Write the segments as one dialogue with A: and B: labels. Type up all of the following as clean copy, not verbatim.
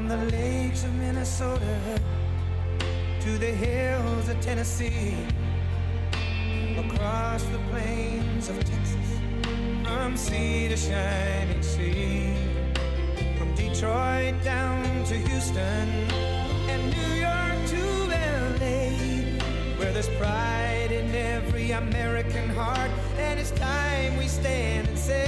A: From the lakes of Minnesota to the hills of Tennessee, across the plains of Texas, from sea to shining sea, from Detroit down to Houston and New York to LA, where there's pride in every American heart, and it's time we stand and say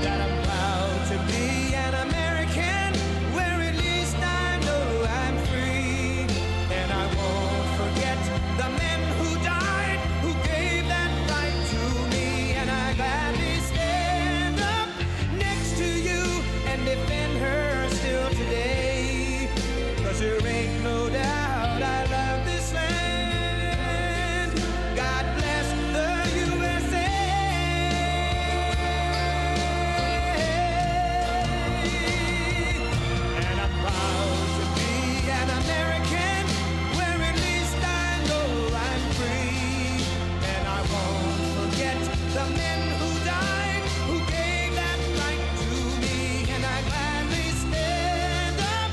A: that I'm proud to be an American, where at least I know I'm free, and I won't forget the men who died, who gave that right to me, and I gladly stand up next to you and defend her still today, 'cause there ain't no doubt I love this land. God bless the USA. And I'm proud to be an American, where at least I know I'm free, and I won't forget the men who died, who gave that right to me, and I gladly stand up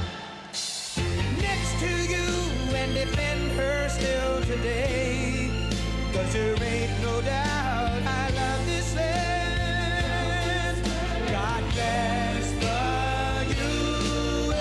A: next to you and defend her still today, 'cause there ain't no doubt I love this land. God bless the USA.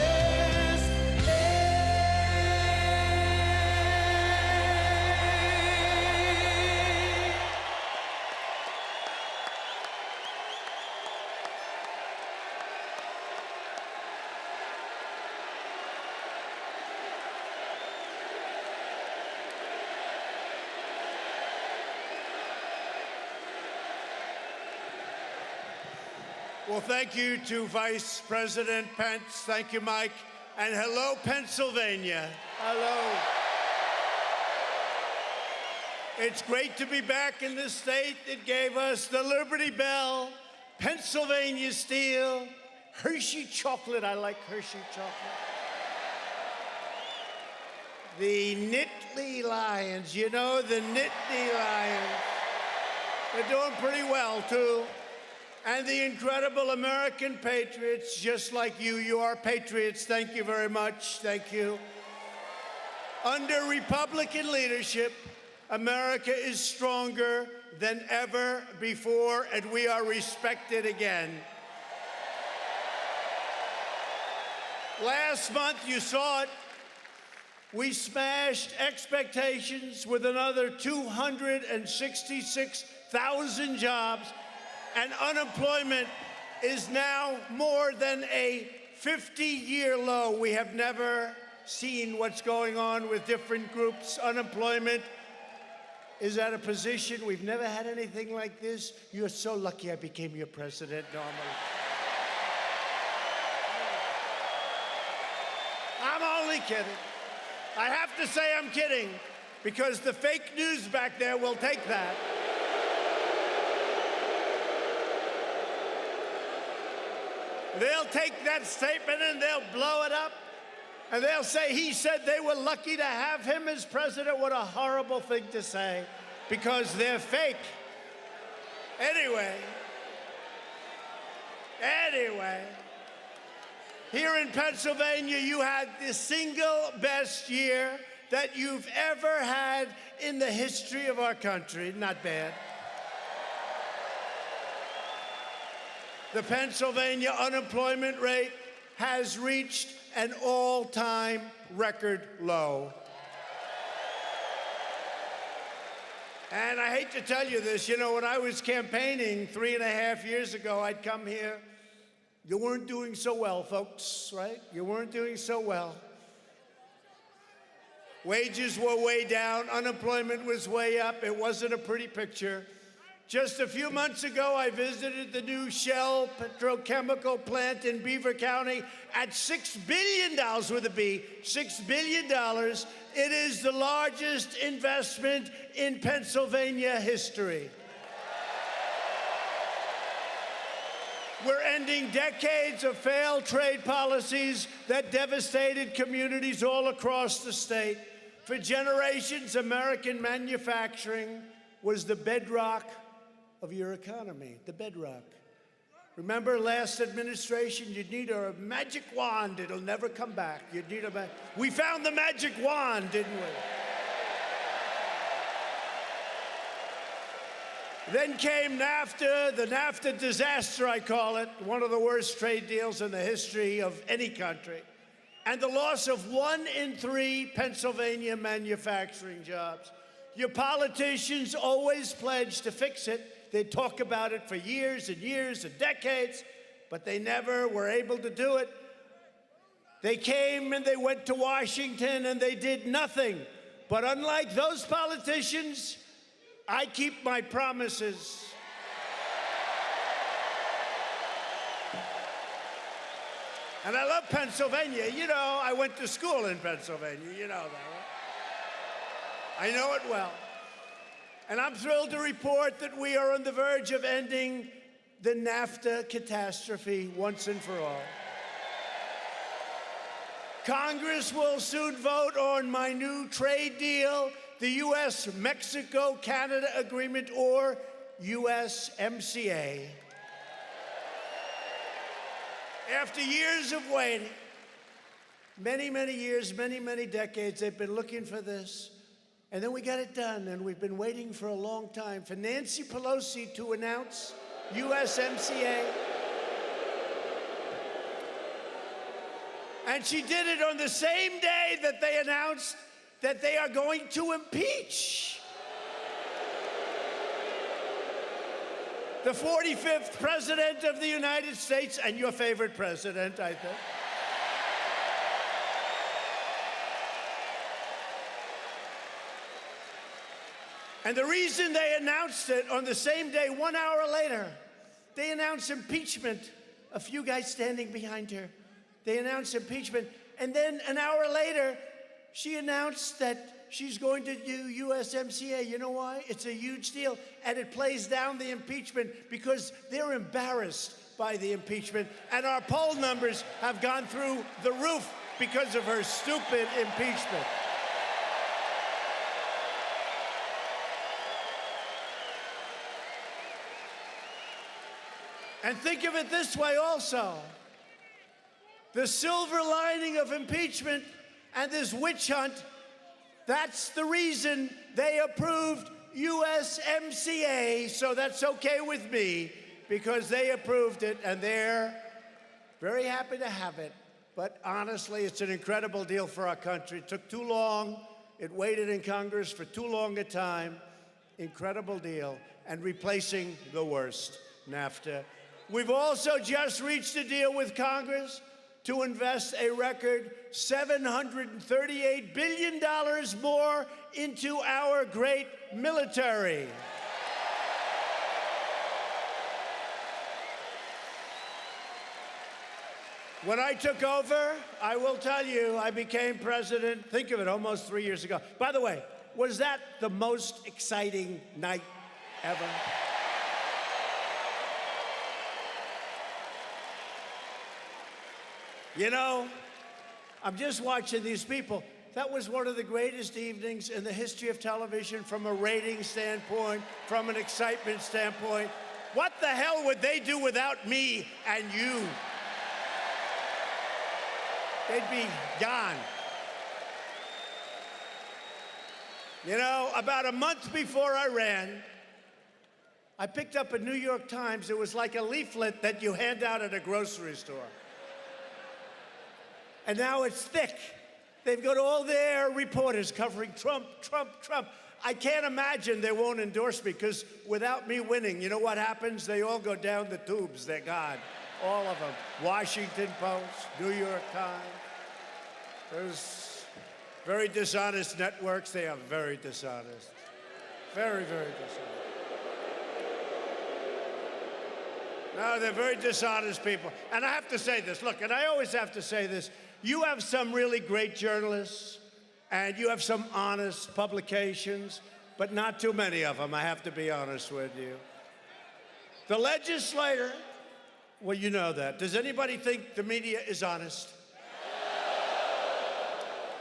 B: Well, thank you to Vice President Pence. Thank you, Mike. And hello, Pennsylvania. Hello. It's great to be back in the state that gave us the Liberty Bell, Pennsylvania Steel, Hershey chocolate. I like Hershey chocolate. The Nittany Lions. You know, the Nittany Lions. They're doing pretty well, too. And the incredible American patriots, just like you. You are patriots. Thank you very much. Thank you. Under Republican leadership, America is stronger than ever before, and we are respected again. Last month, you saw it. We smashed expectations with another 266,000 jobs. And unemployment is now more than a 50-year low. We have never seen what's going on with different groups. Unemployment is at a position we've never had anything like this. You're so lucky I became your president, normally. I'm only kidding. I have to say I'm kidding, because the fake news back there will take that. They'll take that statement and they'll blow it up, and they'll say he said they were lucky to have him as president. What a horrible thing to say, because they're fake. Anyway, here in Pennsylvania, you had the single best year that you've ever had in the history of our country. Not bad. The Pennsylvania unemployment rate has reached an all-time record low. And I hate to tell you this, you know, when I was campaigning 3.5 years ago, I'd come here. You weren't doing so well, folks, right? You weren't doing so well. Wages were way down, unemployment was way up. It wasn't a pretty picture. Just a few months ago, I visited the new Shell petrochemical plant in Beaver County at $6 billion with a B, $6 billion. It is the largest investment in Pennsylvania history. We're ending decades of failed trade policies that devastated communities all across the state. For generations, American manufacturing was the bedrock of your economy, the bedrock. Remember last administration, you'd need a magic wand. It'll never come back. You'd need we found the magic wand, didn't we? Then came NAFTA, the NAFTA disaster, I call it, one of the worst trade deals in the history of any country, and the loss of 1 in 3 Pennsylvania manufacturing jobs. Your politicians always pledge to fix it. They talk about it for years and years and decades, but they never were able to do it. They came and they went to Washington and they did nothing. But unlike those politicians, I keep my promises. And I love Pennsylvania. You know, I went to school in Pennsylvania. You know that, right? I know it well. And I'm thrilled to report that we are on the verge of ending the NAFTA catastrophe once and for all. Congress will soon vote on my new trade deal, the U.S.-Mexico-Canada Agreement, or USMCA. After years of waiting, many, many years, many, many decades, they've been looking for this. And then we got it done, and we've been waiting for a long time for Nancy Pelosi to announce USMCA. And she did it on the same day that they announced that they are going to impeach the 45th President of the United States, and your favorite president, I think. And the reason they announced it on the same day, 1 hour later, they announced impeachment. A few guys standing behind her. They announced impeachment. And then an hour later, she announced that she's going to do USMCA. You know why? It's a huge deal. And it plays down the impeachment because they're embarrassed by the impeachment. And our poll numbers have gone through the roof because of her stupid impeachment. And think of it this way also. The silver lining of impeachment and this witch hunt, that's the reason they approved USMCA. So that's okay with me because they approved it and they're very happy to have it. But honestly, it's an incredible deal for our country. It took too long. It waited in Congress for too long a time. Incredible deal. And replacing the worst, NAFTA. We've also just reached a deal with Congress to invest a record $738 billion more into our great military. When I took over, I will tell you, I became president, think of it, almost 3 years ago. By the way, was that the most exciting night ever? You know, I'm just watching these people. That was one of the greatest evenings in the history of television from a rating standpoint, from an excitement standpoint. What the hell would they do without me and you? They'd be gone. You know, about a month before I ran, I picked up a New York Times. It was like a leaflet that you hand out at a grocery store. And now it's thick. They've got all their reporters covering Trump, Trump, Trump. I can't imagine they won't endorse me, because without me winning, you know what happens? They all go down the tubes. They're gone. All of them. Washington Post, New York Times. Those very dishonest networks, they are very dishonest. Very, very dishonest. No, they're very dishonest people. And I have to say this, look, and I always have to say this, you have some really great journalists, and you have some honest publications, but not too many of them, I have to be honest with you. The legislator, well, you know that. Does anybody think the media is honest?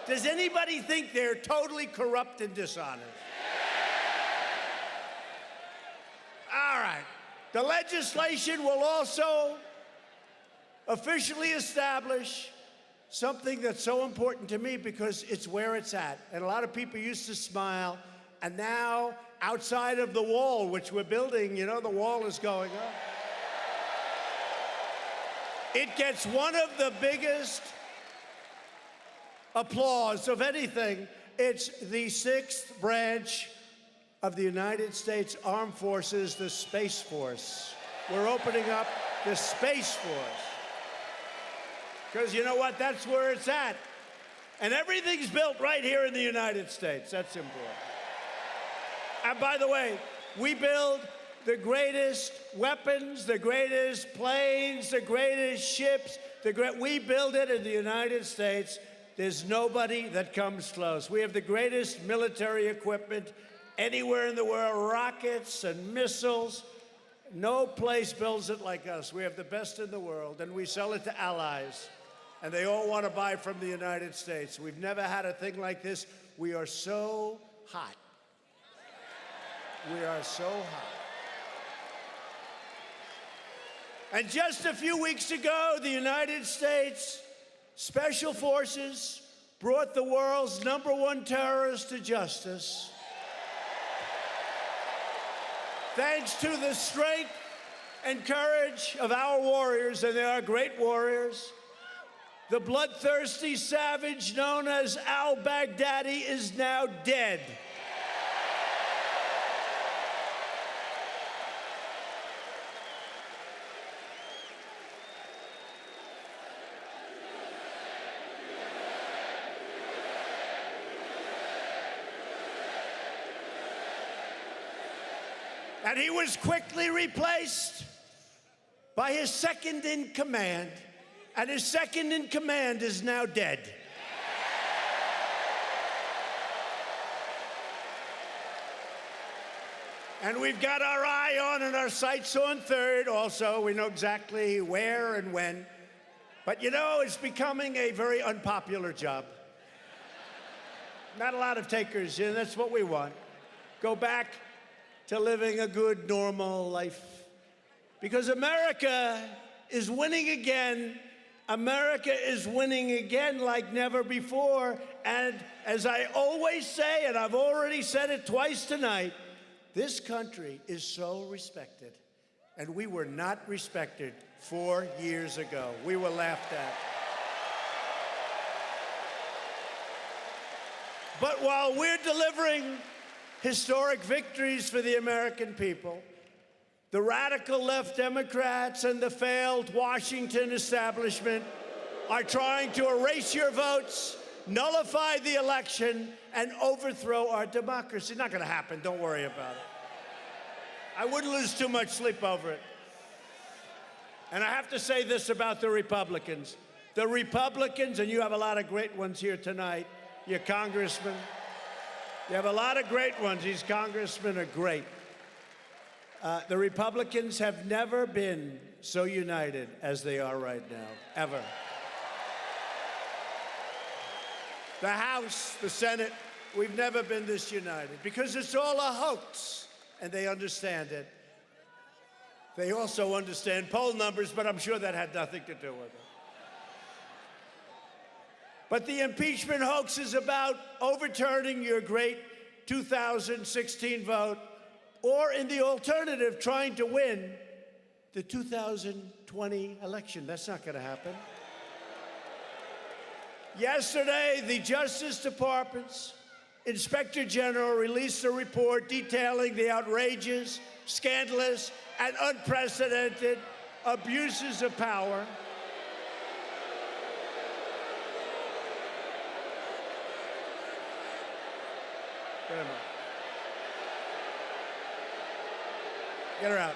B: Does anybody think they're totally corrupt and dishonest? All right. The legislation will also officially establish something that's so important to me because it's where it's at. And a lot of people used to smile, and now outside of the wall, which we're building, you know, the wall is going up. It gets one of the biggest applause of anything. It's the sixth branch of the United States Armed Forces, the Space Force. We're opening up the Space Force. Because you know what? That's where it's at. And everything's built right here in the United States. That's important. And by the way, we build the greatest weapons, the greatest planes, the greatest ships. We build it in the United States. There's nobody that comes close. We have the greatest military equipment anywhere in the world, rockets and missiles. No place builds it like us. We have the best in the world, and we sell it to allies. And they all want to buy from the United States. We've never had a thing like this. We are so hot. We are so hot. And just a few weeks ago, the United States Special Forces brought the world's #1 terrorist to justice. Thanks to the strength and courage of our warriors, and they are great warriors, the bloodthirsty savage known as al-Baghdadi is now dead. And he was quickly replaced by his second in command, and his second in command is now dead. And we've got our eye on and our sights on third also. We know exactly where and when. But you know, it's becoming a very unpopular job. Not a lot of takers, and that's what we want. Go back to living a good, normal life. Because America is winning again. America is winning again like never before. And as I always say, and I've already said it twice tonight, this country is so respected. And we were not respected 4 years ago. We were laughed at. But while we're delivering historic victories for the American people, the radical left Democrats and the failed Washington establishment are trying to erase your votes, nullify the election, and overthrow our democracy. Not going to happen. Don't worry about it. I wouldn't lose too much sleep over it. And I have to say this about the Republicans. The Republicans, and you have a lot of great ones here tonight, your congressmen. You have a lot of great ones. These congressmen are great. The Republicans have never been so united as they are right now, ever. The House, the Senate, we've never been this united because it's all a hoax, and they understand it. They also understand poll numbers, but I'm sure that had nothing to do with it. But the impeachment hoax is about overturning your great 2016 vote, or in the alternative, trying to win the 2020 election. That's not going to happen. Yesterday, the Justice Department's Inspector General released a report detailing the outrageous, scandalous, and unprecedented abuses of power Get him out. Get her out.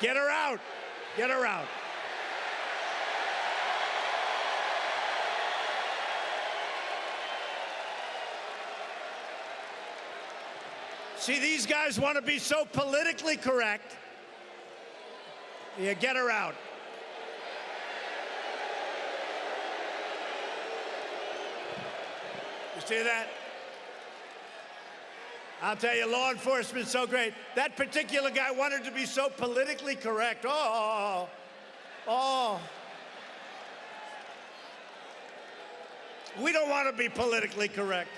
B: Get her out. Get her out. See, these guys want to be so politically correct. Yeah, get her out. You see that? I'll tell you, law enforcement's so great. That particular guy wanted to be so politically correct. Oh. We don't want to be politically correct.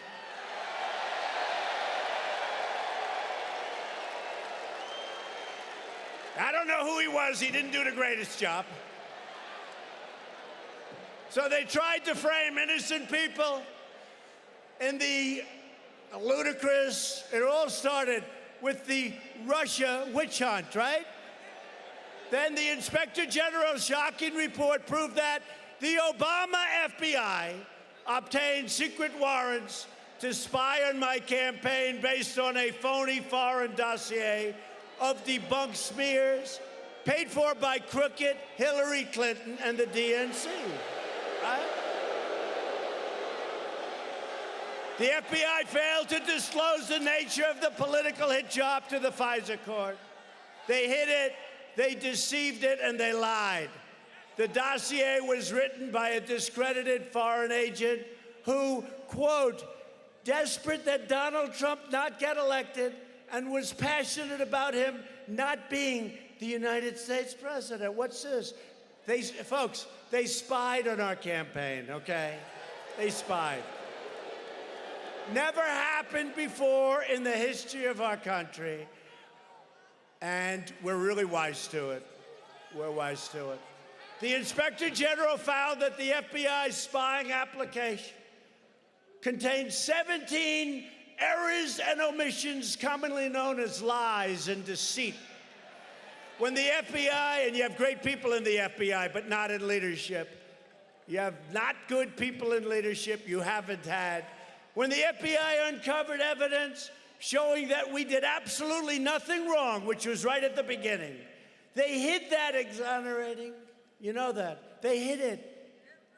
B: I don't know who he was. He didn't do the greatest job. So they tried to frame innocent people in the ludicrous. It all started with the Russia witch hunt, right? Then the Inspector General's shocking report proved that the Obama FBI obtained secret warrants to spy on my campaign based on a phony foreign dossier of debunked smears paid for by crooked Hillary Clinton and the DNC, right? The FBI failed to disclose the nature of the political hit job to the FISA court. They hid it, they deceived it, and they lied. The dossier was written by a discredited foreign agent who, quote, desperate that Donald Trump not get elected and was passionate about him not being the United States president. What's this? Folks, they spied on our campaign, okay? They spied. Never happened before in the history of our country. And we're really wise to it. We're wise to it. The Inspector General found that the FBI's spying application contained 17 errors and omissions commonly known as lies and deceit. When the FBI, and you have great people in the FBI, but not in leadership. You have not good people in leadership you haven't had. When the FBI uncovered evidence showing that we did absolutely nothing wrong, which was right at the beginning, they hid that exonerating. You know that. They hid it.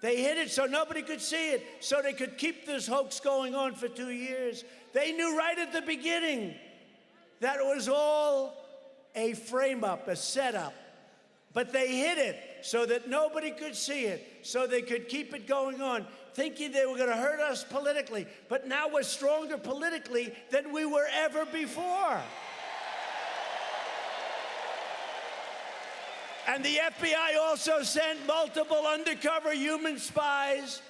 B: They hid it so nobody could see it, so they could keep this hoax going on for 2 years. They knew right at the beginning that it was all a frame-up, a setup. But they hid it so that nobody could see it, so they could keep it going on, thinking they were going to hurt us politically. But now we're stronger politically than we were ever before. And the FBI also sent multiple undercover human spies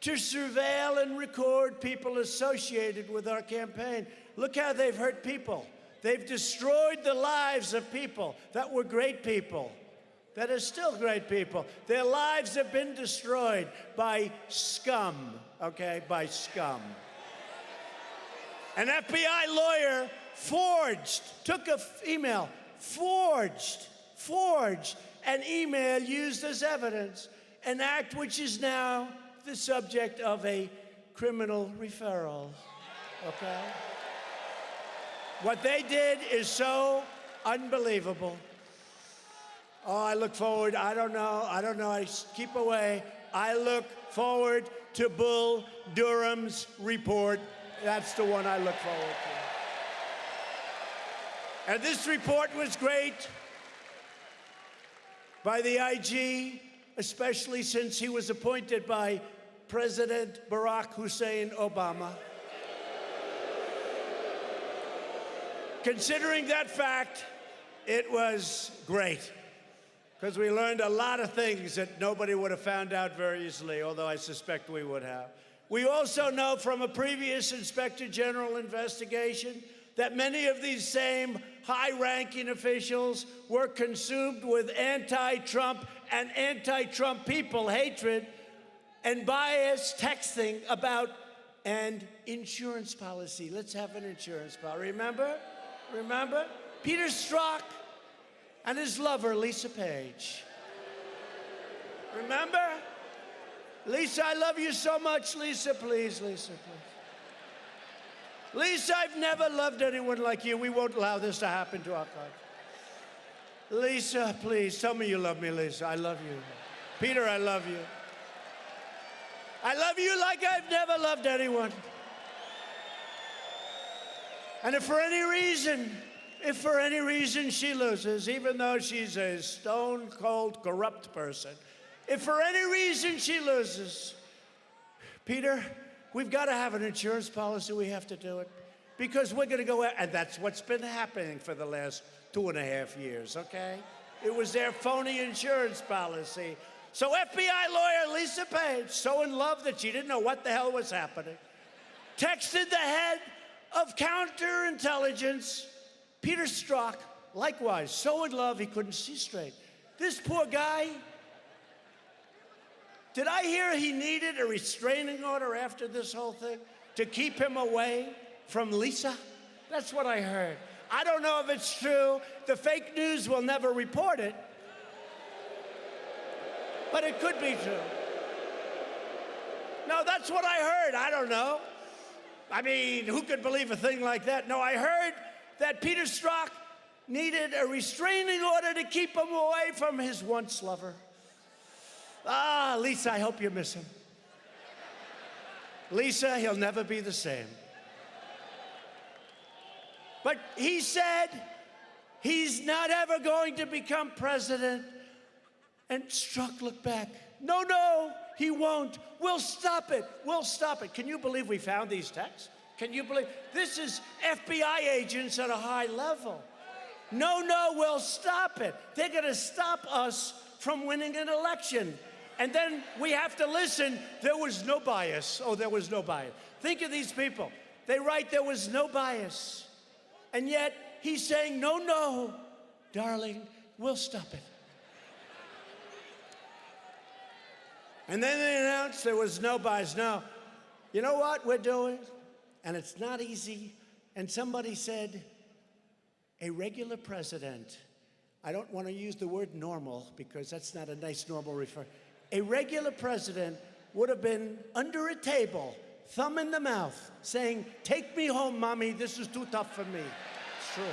B: to surveil and record people associated with our campaign. Look how they've hurt people. They've destroyed the lives of people that were great people, that are still great people. Their lives have been destroyed by scum, okay, by scum. An FBI lawyer took an email, forged an email used as evidence, an act which is now the subject of a criminal referral, okay? What they did is so unbelievable. Oh, I look forward, I don't know, I keep away. I look forward to Bull Durham's report. That's the one I look forward to. And this report was great by the IG, especially since he was appointed by President Barack Hussein Obama. Considering that fact, it was great, because we learned a lot of things that nobody would have found out very easily, although I suspect we would have. We also know from a previous Inspector General investigation that many of these same high-ranking officials were consumed with anti-Trump and anti-Trump people hatred and biased texting about an insurance policy. Let's have an insurance policy. Remember? Peter Strzok and his lover, Lisa Page. Remember? Lisa, I love you so much. Lisa, please, Lisa, please. Lisa, I've never loved anyone like you. We won't allow this to happen to our country. Lisa, please, tell me you love me, Lisa. I love you. Peter, I love you. I love you like I've never loved anyone. And if for any reason she loses, even though she's a stone-cold, corrupt person, if for any reason she loses, Peter, we've got to have an insurance policy. We have to do it. Because we're going to go out, and that's what's been happening for the last 2.5 years, okay? It was their phony insurance policy. So FBI lawyer Lisa Page, so in love that she didn't know what the hell was happening, texted the head of counterintelligence, Peter Strzok, likewise, so in love he couldn't see straight. This poor guy, did I hear he needed a restraining order after this whole thing to keep him away from Lisa? That's what I heard. I don't know if it's true. The fake news will never report it. But it could be true. No, that's what I heard. I don't know. I mean, who could believe a thing like that? No, I heard that Peter Strzok needed a restraining order to keep him away from his once lover. Ah, Lisa, I hope you miss him. Lisa, he'll never be the same. But he said he's not ever going to become president. And Strzok looked back. No, no, he won't. We'll stop it. We'll stop it. Can you believe we found these texts? Can you believe? This is FBI agents at a high level. No, no, we'll stop it. They're going to stop us from winning an election. And then we have to listen. There was no bias. Oh, there was no bias. Think of these people. They write there was no bias. And yet he's saying, no, no, darling, we'll stop it. And then they announced there was no bias. Now, you know what we're doing? And it's not easy. And somebody said, a regular president, I don't want to use the word normal because that's not a nice normal refer. A regular president would have been under a table, thumb in the mouth, saying, take me home, mommy, this is too tough for me. It's true.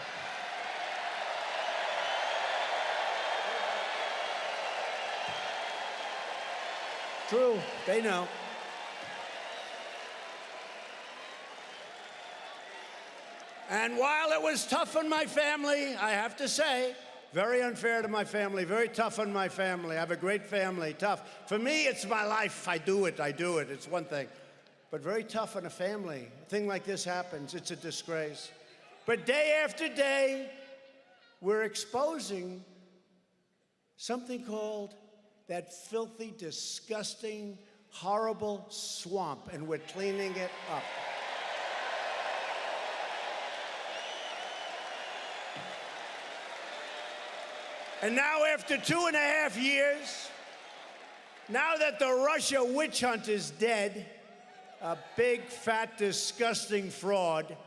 B: True, they know. And while it was tough on my family, I have to say, very unfair to my family, very tough on my family. I have a great family, tough. For me, it's my life. I do it. It's one thing. But very tough on a family. A thing like this happens. It's a disgrace. But day after day, we're exposing something called that filthy, disgusting, horrible swamp, and we're cleaning it up. And now, after 2.5 years, now that the Russia witch hunt is dead, a big, fat, disgusting fraud,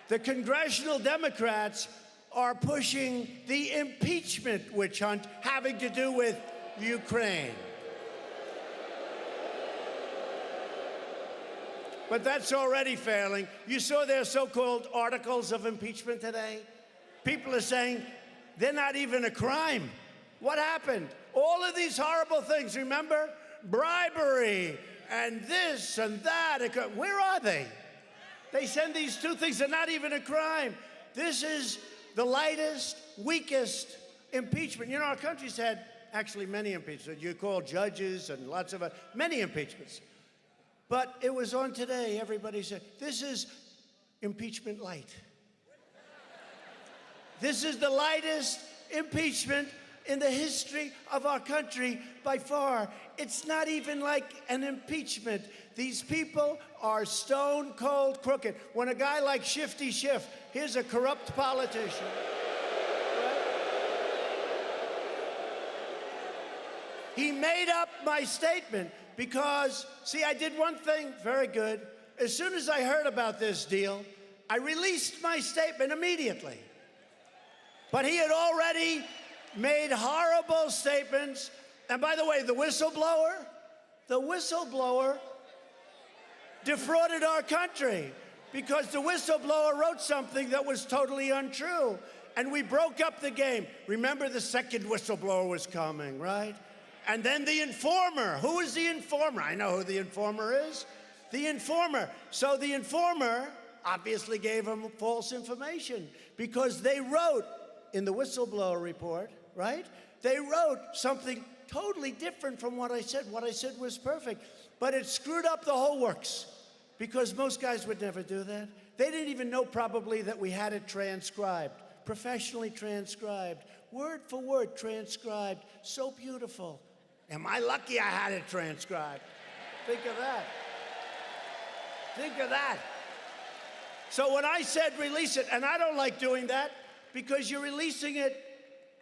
B: the congressional Democrats are pushing the impeachment witch hunt having to do with Ukraine. But that's already failing. You saw their so-called articles of impeachment today? People are saying they're not even a crime. What happened? All of these horrible things, remember? Bribery and this and that. Where are they? They send these two things. They're not even a crime. This is the lightest, weakest impeachment. You know, our country's had actually many impeachments. You call judges and lots of many impeachments. But it was on today. Everybody said, this is impeachment light. This is the lightest impeachment in the history of our country by far. It's not even like an impeachment. These people are stone cold crooked. When a guy like Shifty Schiff, here's a corrupt politician. Right? He made up my statement because, see, I did one thing very good. As soon as I heard about this deal, I released my statement immediately. But he had already made horrible statements. And by the way, the whistleblower defrauded our country because the whistleblower wrote something that was totally untrue. And we broke up the game. Remember, the second whistleblower was coming, right? And then the informer. Who is the informer? I know who the informer is. The informer. So the informer obviously gave him false information because they wrote in the whistleblower report, right? They wrote something totally different from what I said. What I said was perfect, but it screwed up the whole works because most guys would never do that. They didn't even know probably that we had it transcribed, professionally transcribed, word for word transcribed, so beautiful. Am I lucky I had it transcribed? Think of that. Think of that. So when I said release it, and I don't like doing that because you're releasing it,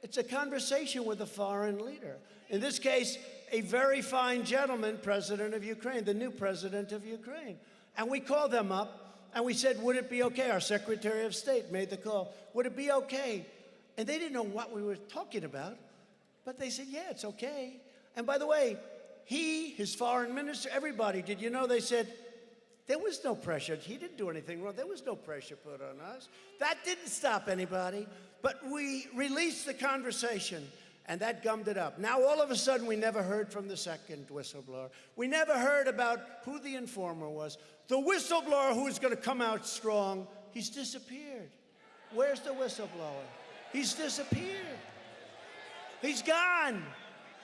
B: it's a conversation with a foreign leader. In this case, a very fine gentleman, president of Ukraine, the new president of Ukraine. And we called them up and we said, would it be okay? Our Secretary of State made the call. Would it be okay? And they didn't know what we were talking about, but they said, yeah, it's okay. And by the way, his foreign minister, everybody, did you know they said, there was no pressure. He didn't do anything wrong. There was no pressure put on us. That didn't stop anybody. But we released the conversation, and that gummed it up. Now, all of a sudden, we never heard from the second whistleblower. We never heard about who the informer was. The whistleblower who was going to come out strong, he's disappeared. Where's the whistleblower? He's disappeared. He's gone.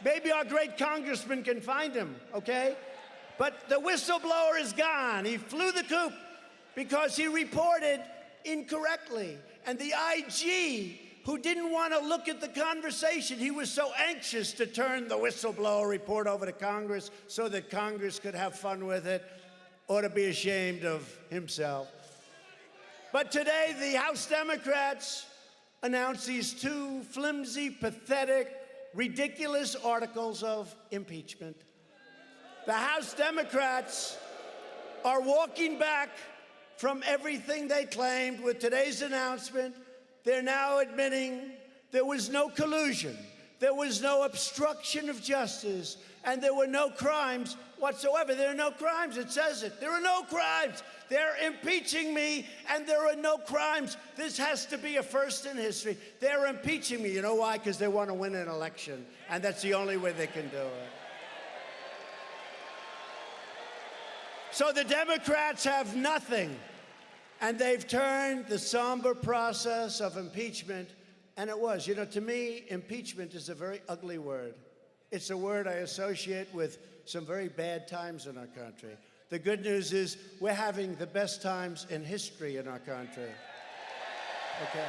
B: Maybe our great congressman can find him, okay? But the whistleblower is gone. He flew the coop because he reported incorrectly. And the IG, who didn't want to look at the conversation, he was so anxious to turn the whistleblower report over to Congress so that Congress could have fun with it, ought to be ashamed of himself. But today, the House Democrats announced these two flimsy, pathetic, ridiculous articles of impeachment. The House Democrats are walking back from everything they claimed with today's announcement. They're now admitting there was no collusion, there was no obstruction of justice, and there were no crimes whatsoever. There are no crimes. It says it. There are no crimes. They're impeaching me, and there are no crimes. This has to be a first in history. They're impeaching me. You know why? Because they want to win an election, and that's the only way they can do it. So the Democrats have nothing, and they've turned the somber process of impeachment, and it was. You know, to me, impeachment is a very ugly word. It's a word I associate with some very bad times in our country. The good news is we're having the best times in history in our country, okay?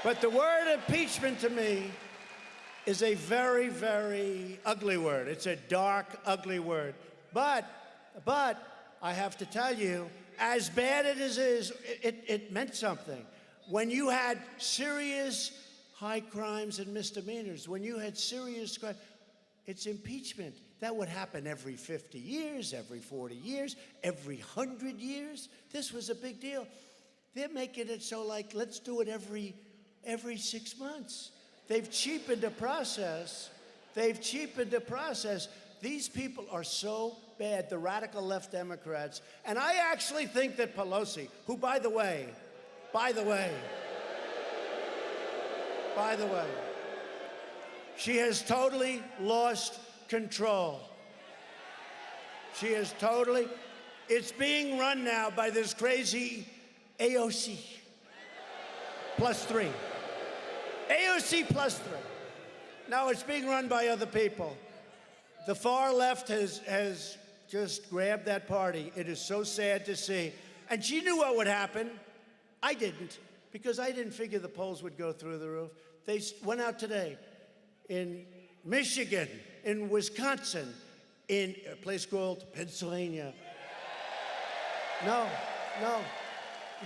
B: But the word impeachment to me is a very, very ugly word. It's a dark, ugly word. But I have to tell you, as bad as it is, it meant something. When you had serious high crimes and misdemeanors, when you had serious crimes, it's impeachment. That would happen every 50 years, every 40 years, every 100 years. This was a big deal. They're making it so like, let's do it every 6 months. They've cheapened the process. They've cheapened the process. These people are so bad, the radical left Democrats. And I actually think that Pelosi, who, by the way, she has totally lost control. She has totally, it's being run now by this crazy AOC +3. AOC +3. No, it's being run by other people. The far left has just grabbed that party. It is so sad to see. And she knew what would happen. I didn't, because I didn't figure the polls would go through the roof. They went out today in Michigan, in Wisconsin, in a place called Pennsylvania. No.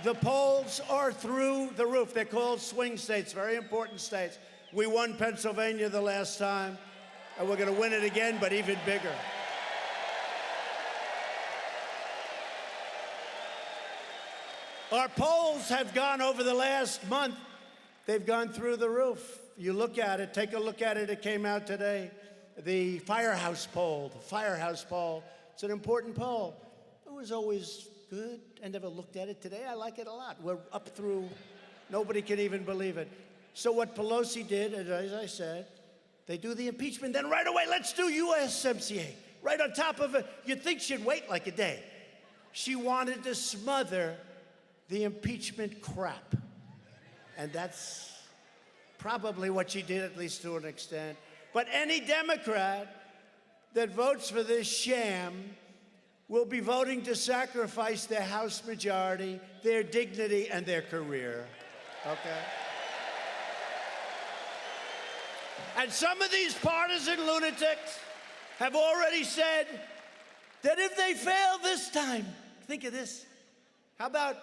B: The polls are through the roof. They're called swing states, very important states. We won Pennsylvania the last time, and we're going to win it again, but even bigger. Our polls have gone over the last month. They've gone through the roof. You look at it, take a look at it. It came out today. The Firehouse poll, It's an important poll. It was always good. I never looked at it today. I like it a lot. We're up through Nobody can even believe it. So what Pelosi did, as I said, they do the impeachment, then right away, let's do USMCA. Right on top of it, you'd think she'd wait like a day. She wanted to smother the impeachment crap. And that's probably what she did, at least to an extent. But any Democrat that votes for this sham will be voting to sacrifice their House majority, their dignity, and their career. Okay? And some of these partisan lunatics have already said that if they fail this time, think of this. How about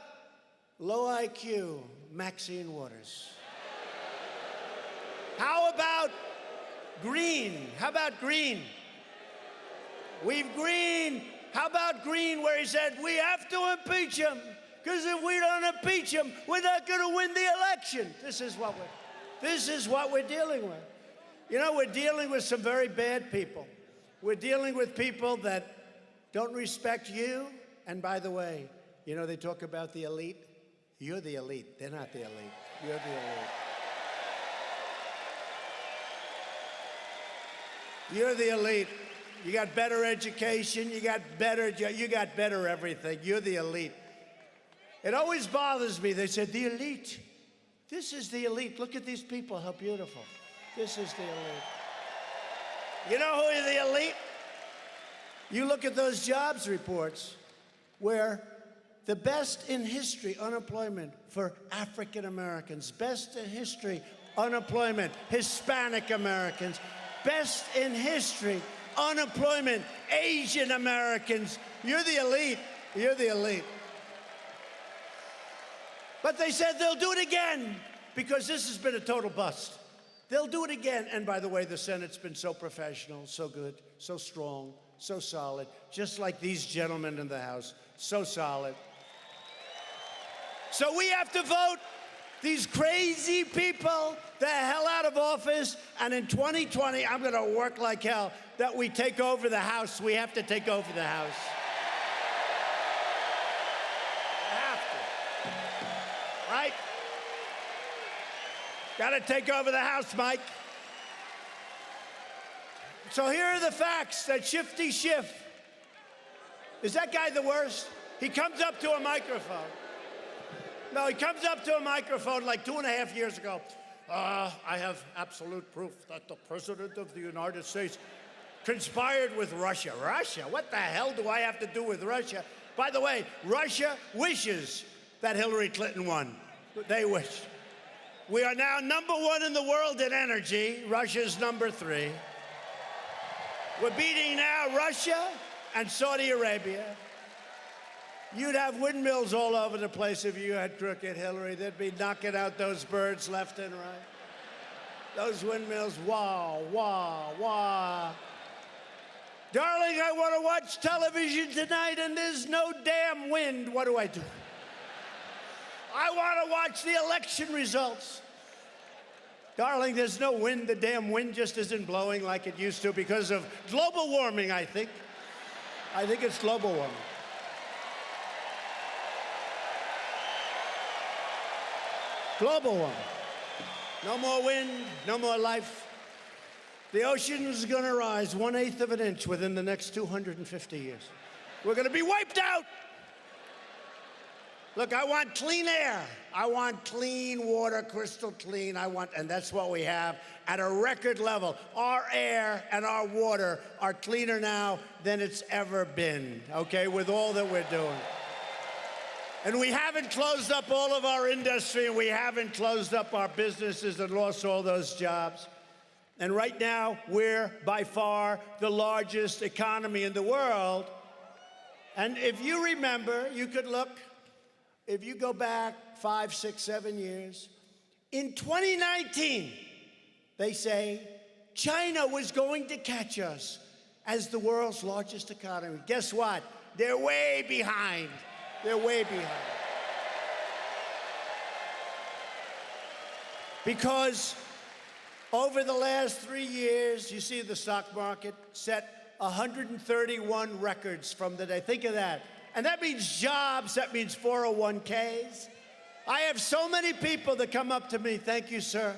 B: low IQ Maxine Waters? How about Green? How about Green? We've Green. How about Green, where he said, we have to impeach him, because if we don't impeach him, we're not going to win the election. This is what we're dealing with. You know, we're dealing with some very bad people. We're dealing with people that don't respect you. And by the way, you know, they talk about the elite. You're the elite. They're not the elite. You're the elite. You're the elite. You got better education. You got better everything. You're the elite. It always bothers me. They said, the elite. This is the elite. Look at these people. How beautiful. This is the elite. You know who are the elite? You look at those jobs reports where the best in history unemployment for African Americans, best in history unemployment Hispanic Americans, best in history unemployment Asian Americans. You're the elite. You're the elite. But they said they'll do it again because this has been a total bust. They'll do it again. And by the way, the Senate's been so professional, so good, so strong, so solid, just like these gentlemen in the House, so solid. So we have to vote these crazy people the hell out of office, and in 2020, I'm going to work like hell that we take over the House. We have to take over the House. We have to. Right? Got to take over the House, Mike. So here are the facts that Shifty Schiff, is that guy the worst? He comes up to a microphone. No, he comes up to a microphone like 2.5 years ago. I have absolute proof that the President of the United States conspired with Russia. Russia? What the hell do I have to do with Russia? By the way, Russia wishes that Hillary Clinton won. They wish. We are now #1 in the world in energy. Russia's #3. We're beating now Russia and Saudi Arabia. You'd have windmills all over the place if you had crooked Hillary. They'd be knocking out those birds left and right. Those windmills, wah, wah, wah. Darling, I want to watch television tonight and there's no damn wind. What do? I want to watch the election results. Darling, there's no wind. The damn wind just isn't blowing like it used to because of global warming, I think. I think it's global warming. Global warming. No more wind, no more life. The ocean is going to rise 1/8 of an inch within the next 250 years. We're going to be wiped out. Look, I want clean air. I want clean water, crystal clean. And that's what we have at a record level. Our air and our water are cleaner now than it's ever been, okay, with all that we're doing. And we haven't closed up all of our industry, and we haven't closed up our businesses and lost all those jobs. And right now, we're by far the largest economy in the world. And if you remember, you could look, if you go back 5, 6, 7 years, in 2019, they say China was going to catch us as the world's largest economy. Guess what? They're way behind. They're way behind. Because over the last 3 years, you see the stock market set 131 records from the day. Think of that. And that means jobs, that means 401ks. I have so many people that come up to me. Thank you, sir.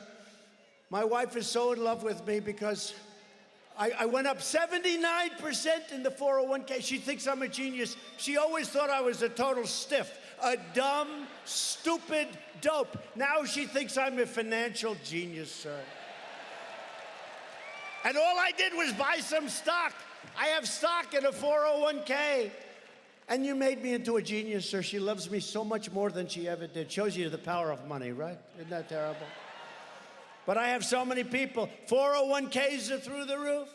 B: My wife is so in love with me because I went up 79% in the 401k. She thinks I'm a genius. She always thought I was a total stiff, a dumb, stupid dope. Now she thinks I'm a financial genius, sir. And all I did was buy some stock. I have stock in a 401k. And you made me into a genius, sir. She loves me so much more than she ever did. Shows you the power of money, right? Isn't that terrible? But I have so many people. 401ks are through the roof.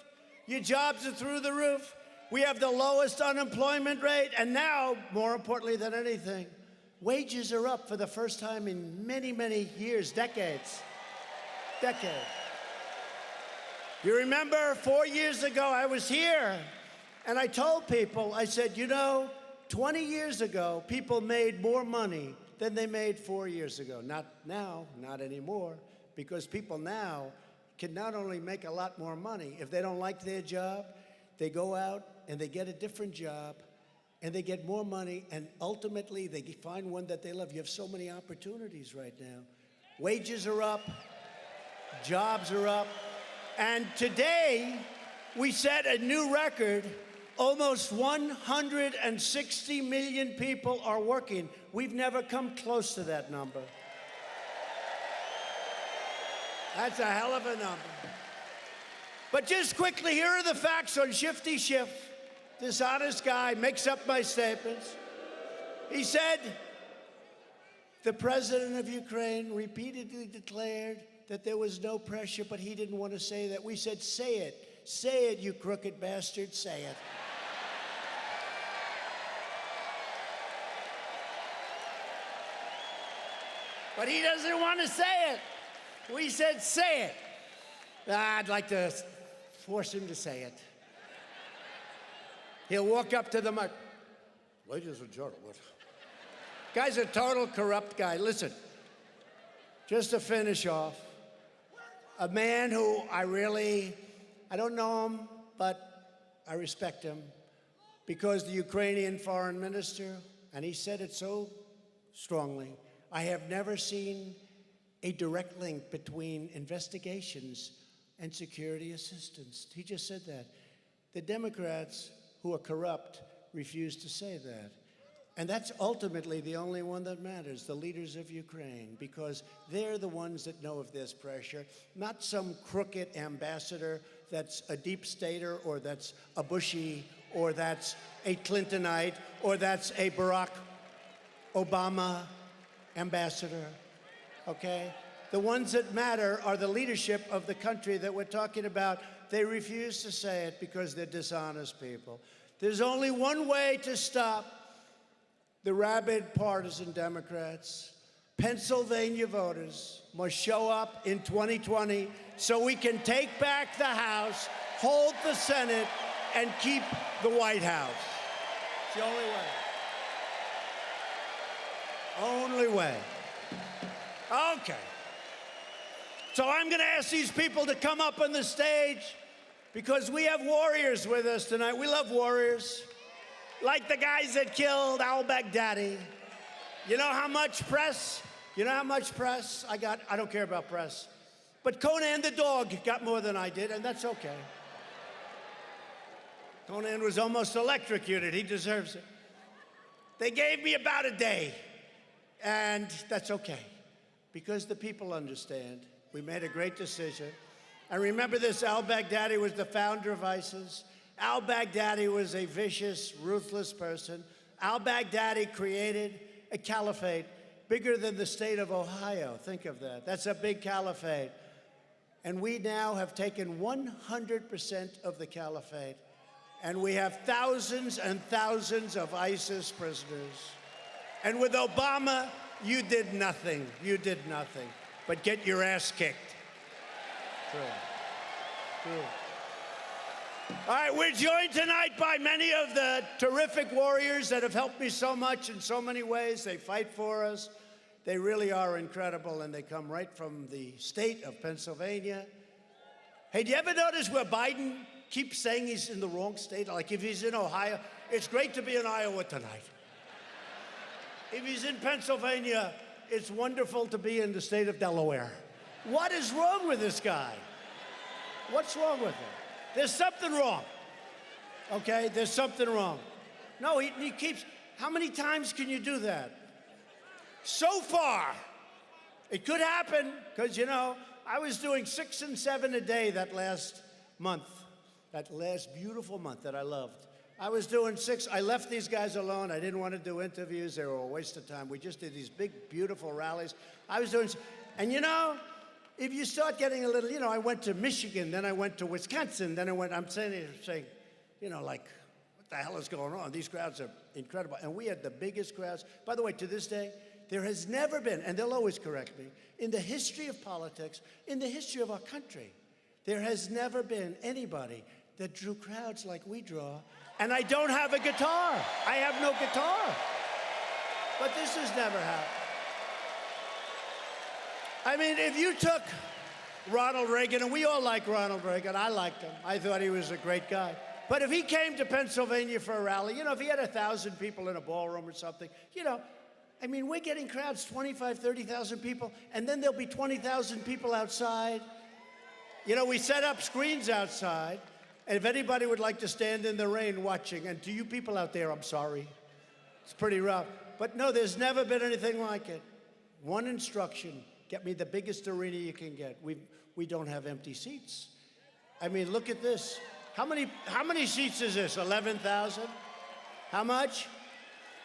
B: Your jobs are through the roof. We have the lowest unemployment rate. And now, more importantly than anything, wages are up for the first time in many, many years, decades. Decades. You remember 4 years ago, I was here, and I told people, I said, you know, 20 years ago, people made more money than they made 4 years ago. Not now, not anymore, because people now can not only make a lot more money, if they don't like their job, they go out and they get a different job, and they get more money, and ultimately they find one that they love. You have so many opportunities right now. Wages are up, jobs are up, and today we set a new record. Almost 160 million people are working. We've never come close to that number. That's a hell of a number. But just quickly, here are the facts on Shifty Schiff. This honest guy makes up my statements. He said, the president of Ukraine repeatedly declared that there was no pressure, but he didn't want to say that. We said, say it. Say it, you crooked bastard, say it. But he doesn't want to say it. We said, say it. I'd like to force him to say it. He'll walk up to the mic. Ladies and gentlemen. Guy's a total corrupt guy. Listen, just to finish off, a man who I don't know him, but I respect him because the Ukrainian foreign minister, and he said it so strongly, I have never seen a direct link between investigations and security assistance. He just said that. The Democrats who are corrupt refuse to say that. And that's ultimately the only one that matters, the leaders of Ukraine, because they're the ones that know if there's pressure, not some crooked ambassador that's a deep stater, or that's a Bushy, or that's a Clintonite, or that's a Barack Obama ambassador, okay? The ones that matter are the leadership of the country that we're talking about. They refuse to say it because they're dishonest people. There's only one way to stop the rabid partisan Democrats. Pennsylvania voters must show up in 2020 so we can take back the House, hold the Senate, and keep the White House. It's the only way. Only way. Okay. So I'm going to ask these people to come up on the stage because we have warriors with us tonight. We love warriors. Like the guys that killed al-Baghdadi. You know how much press? You know how much press I got? I don't care about press. But Conan the dog got more than I did, and that's okay. Conan was almost electrocuted. He deserves it. They gave me about a day. And that's okay, because the people understand. We made a great decision. And remember this, al-Baghdadi was the founder of ISIS. Al-Baghdadi was a vicious, ruthless person. Al-Baghdadi created a caliphate bigger than the state of Ohio. Think of that. That's a big caliphate. And we now have taken 100% of the caliphate. And we have thousands and thousands of ISIS prisoners. And with Obama, you did nothing. You did nothing but get your ass kicked. True. True. All right, we're joined tonight by many of the terrific warriors that have helped me so much in so many ways. They fight for us. They really are incredible, and they come right from the state of Pennsylvania. Hey, do you ever notice where Biden keeps saying he's in the wrong state? Like if he's in Ohio, it's great to be in Iowa tonight. If he's in Pennsylvania, it's wonderful to be in the state of Delaware. What is wrong with this guy? What's wrong with him? There's something wrong. Okay, there's something wrong. No, he keeps, how many times can you do that? So far, it could happen, because, you know, I was doing 6 and 7 a day that last month, that last beautiful month that I loved. I was doing 6. I left these guys alone. I didn't want to do interviews. They were a waste of time. We just did these big, beautiful rallies. I was doing, and you know, if you start getting a little, you know, I went to Michigan, then I went to Wisconsin, then I went, I'm saying, you know, like, what the hell is going on? These crowds are incredible. And we had the biggest crowds. By the way, to this day, there has never been, and they'll always correct me, in the history of politics, in the history of our country, there has never been anybody that drew crowds like we draw. And I don't have a guitar. I have no guitar. But this has never happened. I mean, if you took Ronald Reagan, and we all like Ronald Reagan, I liked him. I thought he was a great guy. But if he came to Pennsylvania for a rally, you know, if he had 1,000 people in a ballroom or something, you know, I mean, we're getting crowds, 25, 30,000 people, and then there'll be 20,000 people outside. You know, we set up screens outside, and if anybody would like to stand in the rain watching, and to you people out there, I'm sorry. It's pretty rough. But no, there's never been anything like it. One instruction, get me the biggest arena you can get. We don't have empty seats. I mean, look at this. How many seats is this? 11,000? How much?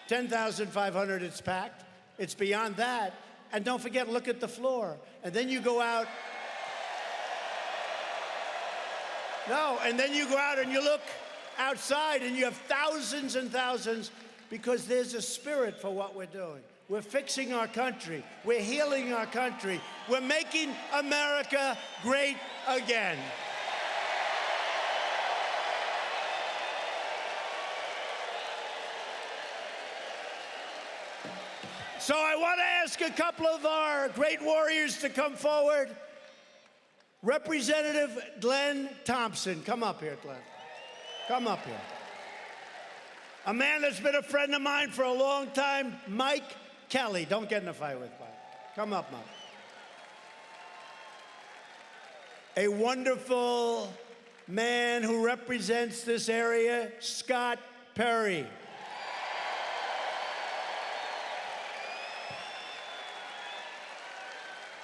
B: 10,500, it's packed. It's beyond that. And don't forget, look at the floor. And then you go out. No, and then you go out and you look outside and you have thousands and thousands, because there's a spirit for what we're doing. We're fixing our country. We're healing our country. We're making America great again. So I want to ask a couple of our great warriors to come forward. Representative Glenn Thompson. Come up here, Glenn. Come up here. A man that's been a friend of mine for a long time, Mike Kelly. Don't get in a fight with Mike. Come up, Mike. A wonderful man who represents this area, Scott Perry.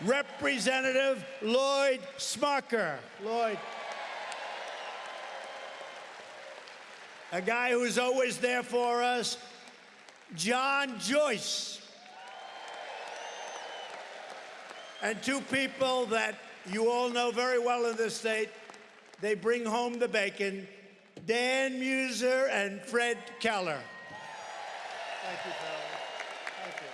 B: Representative Lloyd Smucker. Lloyd. A guy who's always there for us, John Joyce. And two people that you all know very well in this state, they bring home the bacon, Dan Muser and Fred Keller. Thank you, fellas. Thank you.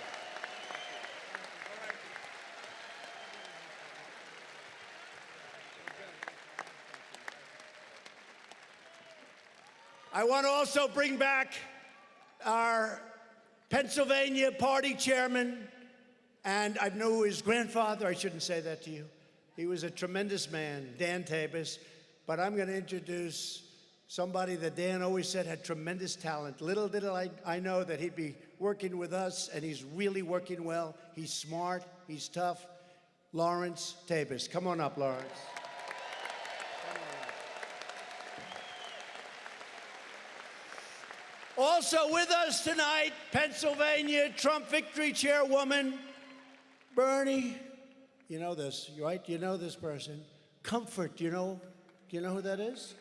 B: I want to also bring back our Pennsylvania party chairman, and I know his grandfather. I shouldn't say that to you. He was a tremendous man, Dan Tabus. But I'm going to introduce somebody that Dan always said had tremendous talent. Little did I know that he'd be working with us, and he's really working well. He's smart. He's tough. Lawrence Tabus. Come on up, Lawrence. Also with us tonight, Pennsylvania Trump Victory Chairwoman, Bernie. You know this, right? You know this person. Comfort, do you know who that is?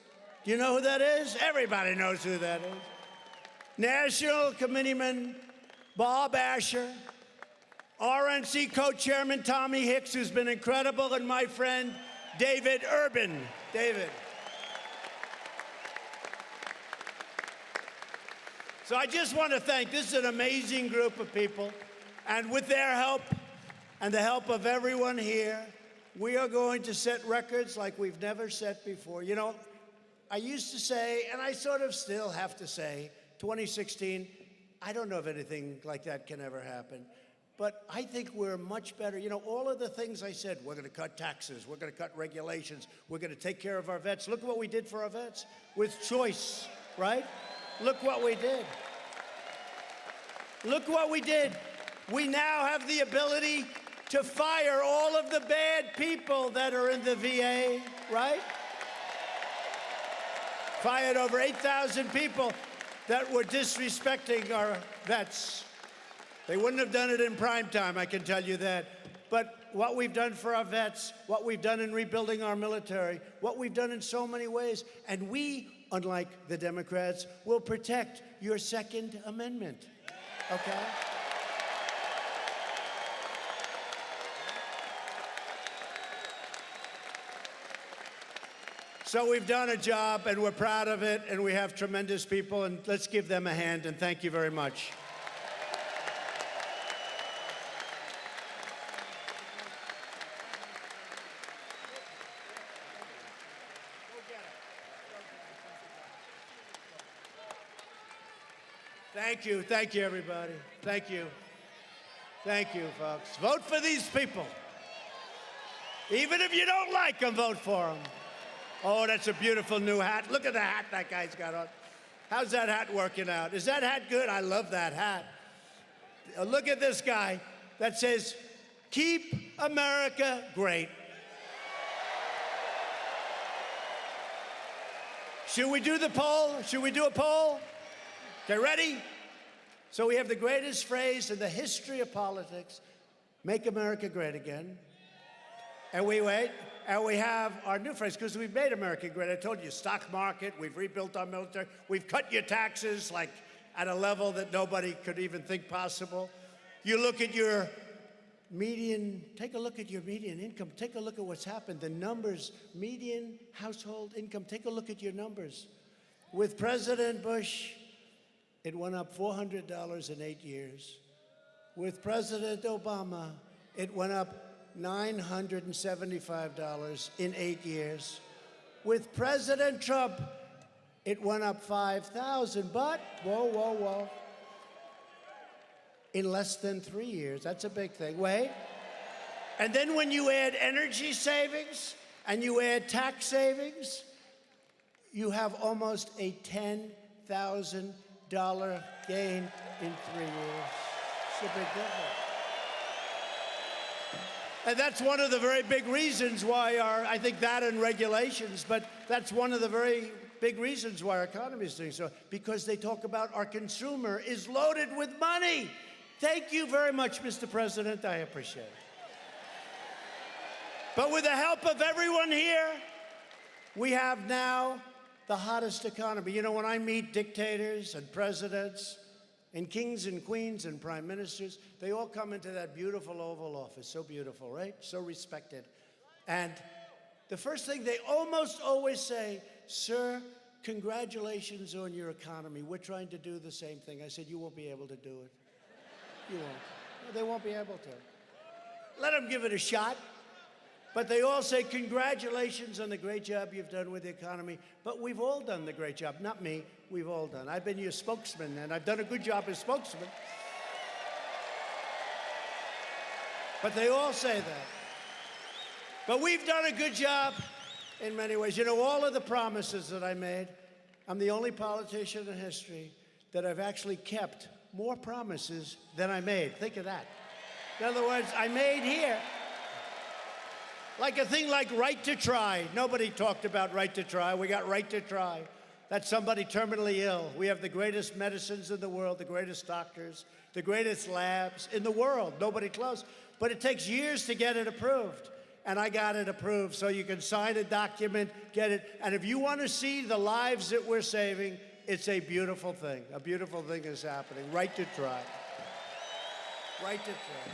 B: Do you know who that is? Everybody knows who that is. National Committeeman Bob Asher, RNC Co-Chairman Tommy Hicks, who's been incredible, and my friend David Urban. David. So I just want to thank, this is an amazing group of people, and with their help and the help of everyone here, we are going to set records like we've never set before. You know, I used to say, and I sort of still have to say, 2016, I don't know if anything like that can ever happen, but I think we're much better. You know, all of the things I said, we're going to cut taxes, we're going to cut regulations, we're going to take care of our vets. Look what we did for our vets with choice, right? Look what we did. Look what we did. We now have the ability to fire all of the bad people that are in the VA, right? Fired over 8,000 people that were disrespecting our vets. They wouldn't have done it in prime time, I can tell you that. But what we've done for our vets, what we've done in rebuilding our military, what we've done in so many ways, and we, unlike the Democrats, will protect your Second Amendment, okay? So we've done a job, and we're proud of it, and we have tremendous people, and let's give them a hand, and thank you very much. Thank you, everybody. Thank you, folks. Vote for these people. Even if you don't like them, vote for them. Oh, that's a beautiful new hat. Look at the hat that guy's got on. How's that hat working out? Is that hat good? I love that hat. Look at this guy that says, "Keep America Great." Should we do the poll? Should we do a poll? Okay, ready? So we have the greatest phrase in the history of politics, "Make America Great Again." And we wait, and we have our new phrase, because we've made America great. I told you, stock market, we've rebuilt our military, we've cut your taxes like at a level that nobody could even think possible. You look at your median, take a look at your median income, take a look at what's happened, the numbers, median household income, take a look at your numbers. With President Bush, it went up $400 in 8 years. With President Obama, it went up $975 in 8 years. With President Trump, it went up $5,000, but, whoa, in less than 3 years. That's a big thing. Wait. And then when you add energy savings and you add tax savings, you have almost a $10,000 gain in 3 years. It's a big difference. And that's one of the very big reasons why I think that and regulations, but that's one of the very big reasons why our economy is doing so, because they talk about our consumer is loaded with money. Thank you very much, Mr. President. I appreciate it. But with the help of everyone here, we have now the hottest economy. You know, when I meet dictators and presidents and kings and queens and prime ministers, they all come into that beautiful Oval Office. So beautiful, right? So respected. And the first thing they almost always say, "Sir, congratulations on your economy. We're trying to do the same thing." I said, "You won't be able to do it. You won't. No, they won't be able to. Let them give it a shot." But they all say, "Congratulations on the great job you've done with the economy." But we've all done the great job. Not me. We've all done. I've been your spokesman, and I've done a good job as spokesman. But they all say that. But we've done a good job in many ways. You know, all of the promises that I made, I'm the only politician in history that I've actually kept more promises than I made. Think of that. In other words, I made here, like a thing like right to try. Nobody talked about right to try. We got right to try. That's somebody terminally ill. We have the greatest medicines in the world, the greatest doctors, the greatest labs in the world. Nobody close. But it takes years to get it approved. And I got it approved, so you can sign a document, get it. And if you want to see the lives that we're saving, it's a beautiful thing. A beautiful thing is happening. Right to try. Right to try.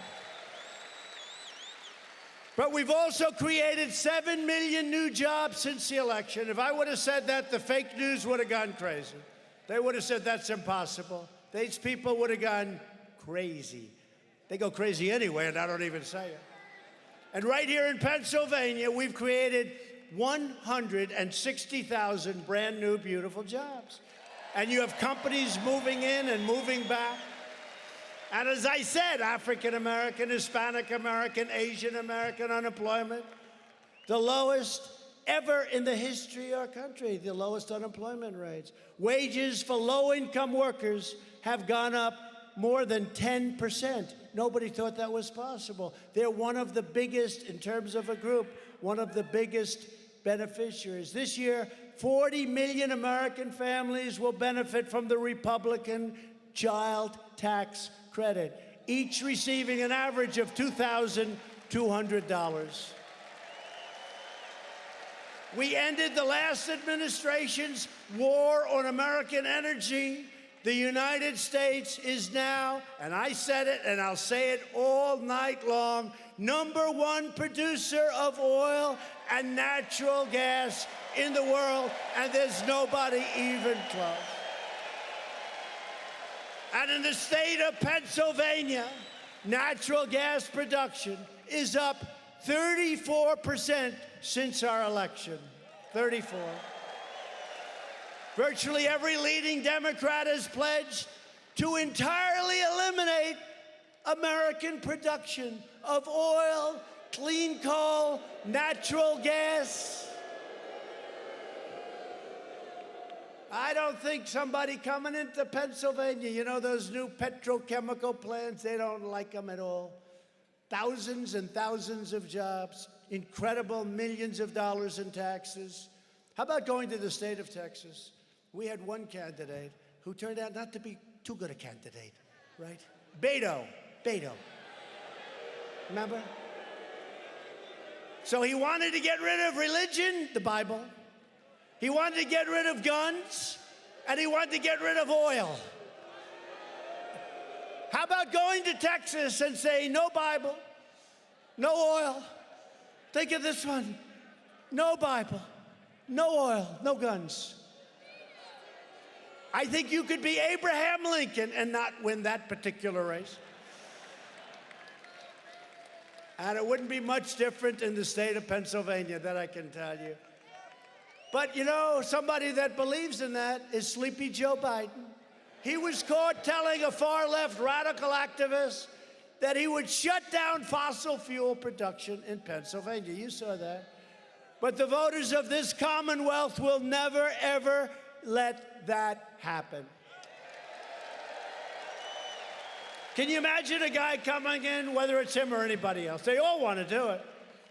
B: But we've also created 7 million new jobs since the election. If I would have said that, the fake news would have gone crazy. They would have said that's impossible. These people would have gone crazy. They go crazy anyway, and I don't even say it. And right here in Pennsylvania, we've created 160,000 brand new, beautiful jobs. And you have companies moving in and moving back. And as I said, African American, Hispanic American, Asian American unemployment, the lowest ever in the history of our country, the lowest unemployment rates. Wages for low-income workers have gone up more than 10%. Nobody thought that was possible. They're one of the biggest, in terms of a group, one of the biggest beneficiaries. This year, 40 million American families will benefit from the Republican child tax credit, each receiving an average of $2,200. We ended the last administration's war on American energy. The United States is now, and I said it and I'll say it all night long, #1 producer of oil and natural gas in the world, and there's nobody even close. And in the state of Pennsylvania, natural gas production is up 34% since our election. 34. Virtually every leading Democrat has pledged to entirely eliminate American production of oil, clean coal, natural gas. I don't think somebody coming into Pennsylvania, you know, those new petrochemical plants, they don't like them at all. Thousands and thousands of jobs, incredible millions of dollars in taxes. How about going to the state of Texas? We had one candidate who turned out not to be too good a candidate, right? Beto. Remember? So he wanted to get rid of religion, the Bible. He wanted to get rid of guns, and he wanted to get rid of oil. How about going to Texas and saying, no Bible, no oil? Think of this one. No Bible, no oil, no guns. I think you could be Abraham Lincoln and not win that particular race. And it wouldn't be much different in the state of Pennsylvania, that I can tell you. But, you know, somebody that believes in that is Sleepy Joe Biden. He was caught telling a far-left radical activist that he would shut down fossil fuel production in Pennsylvania. You saw that. But the voters of this Commonwealth will never, ever let that happen. Can you imagine a guy coming in, whether it's him or anybody else? They all want to do it.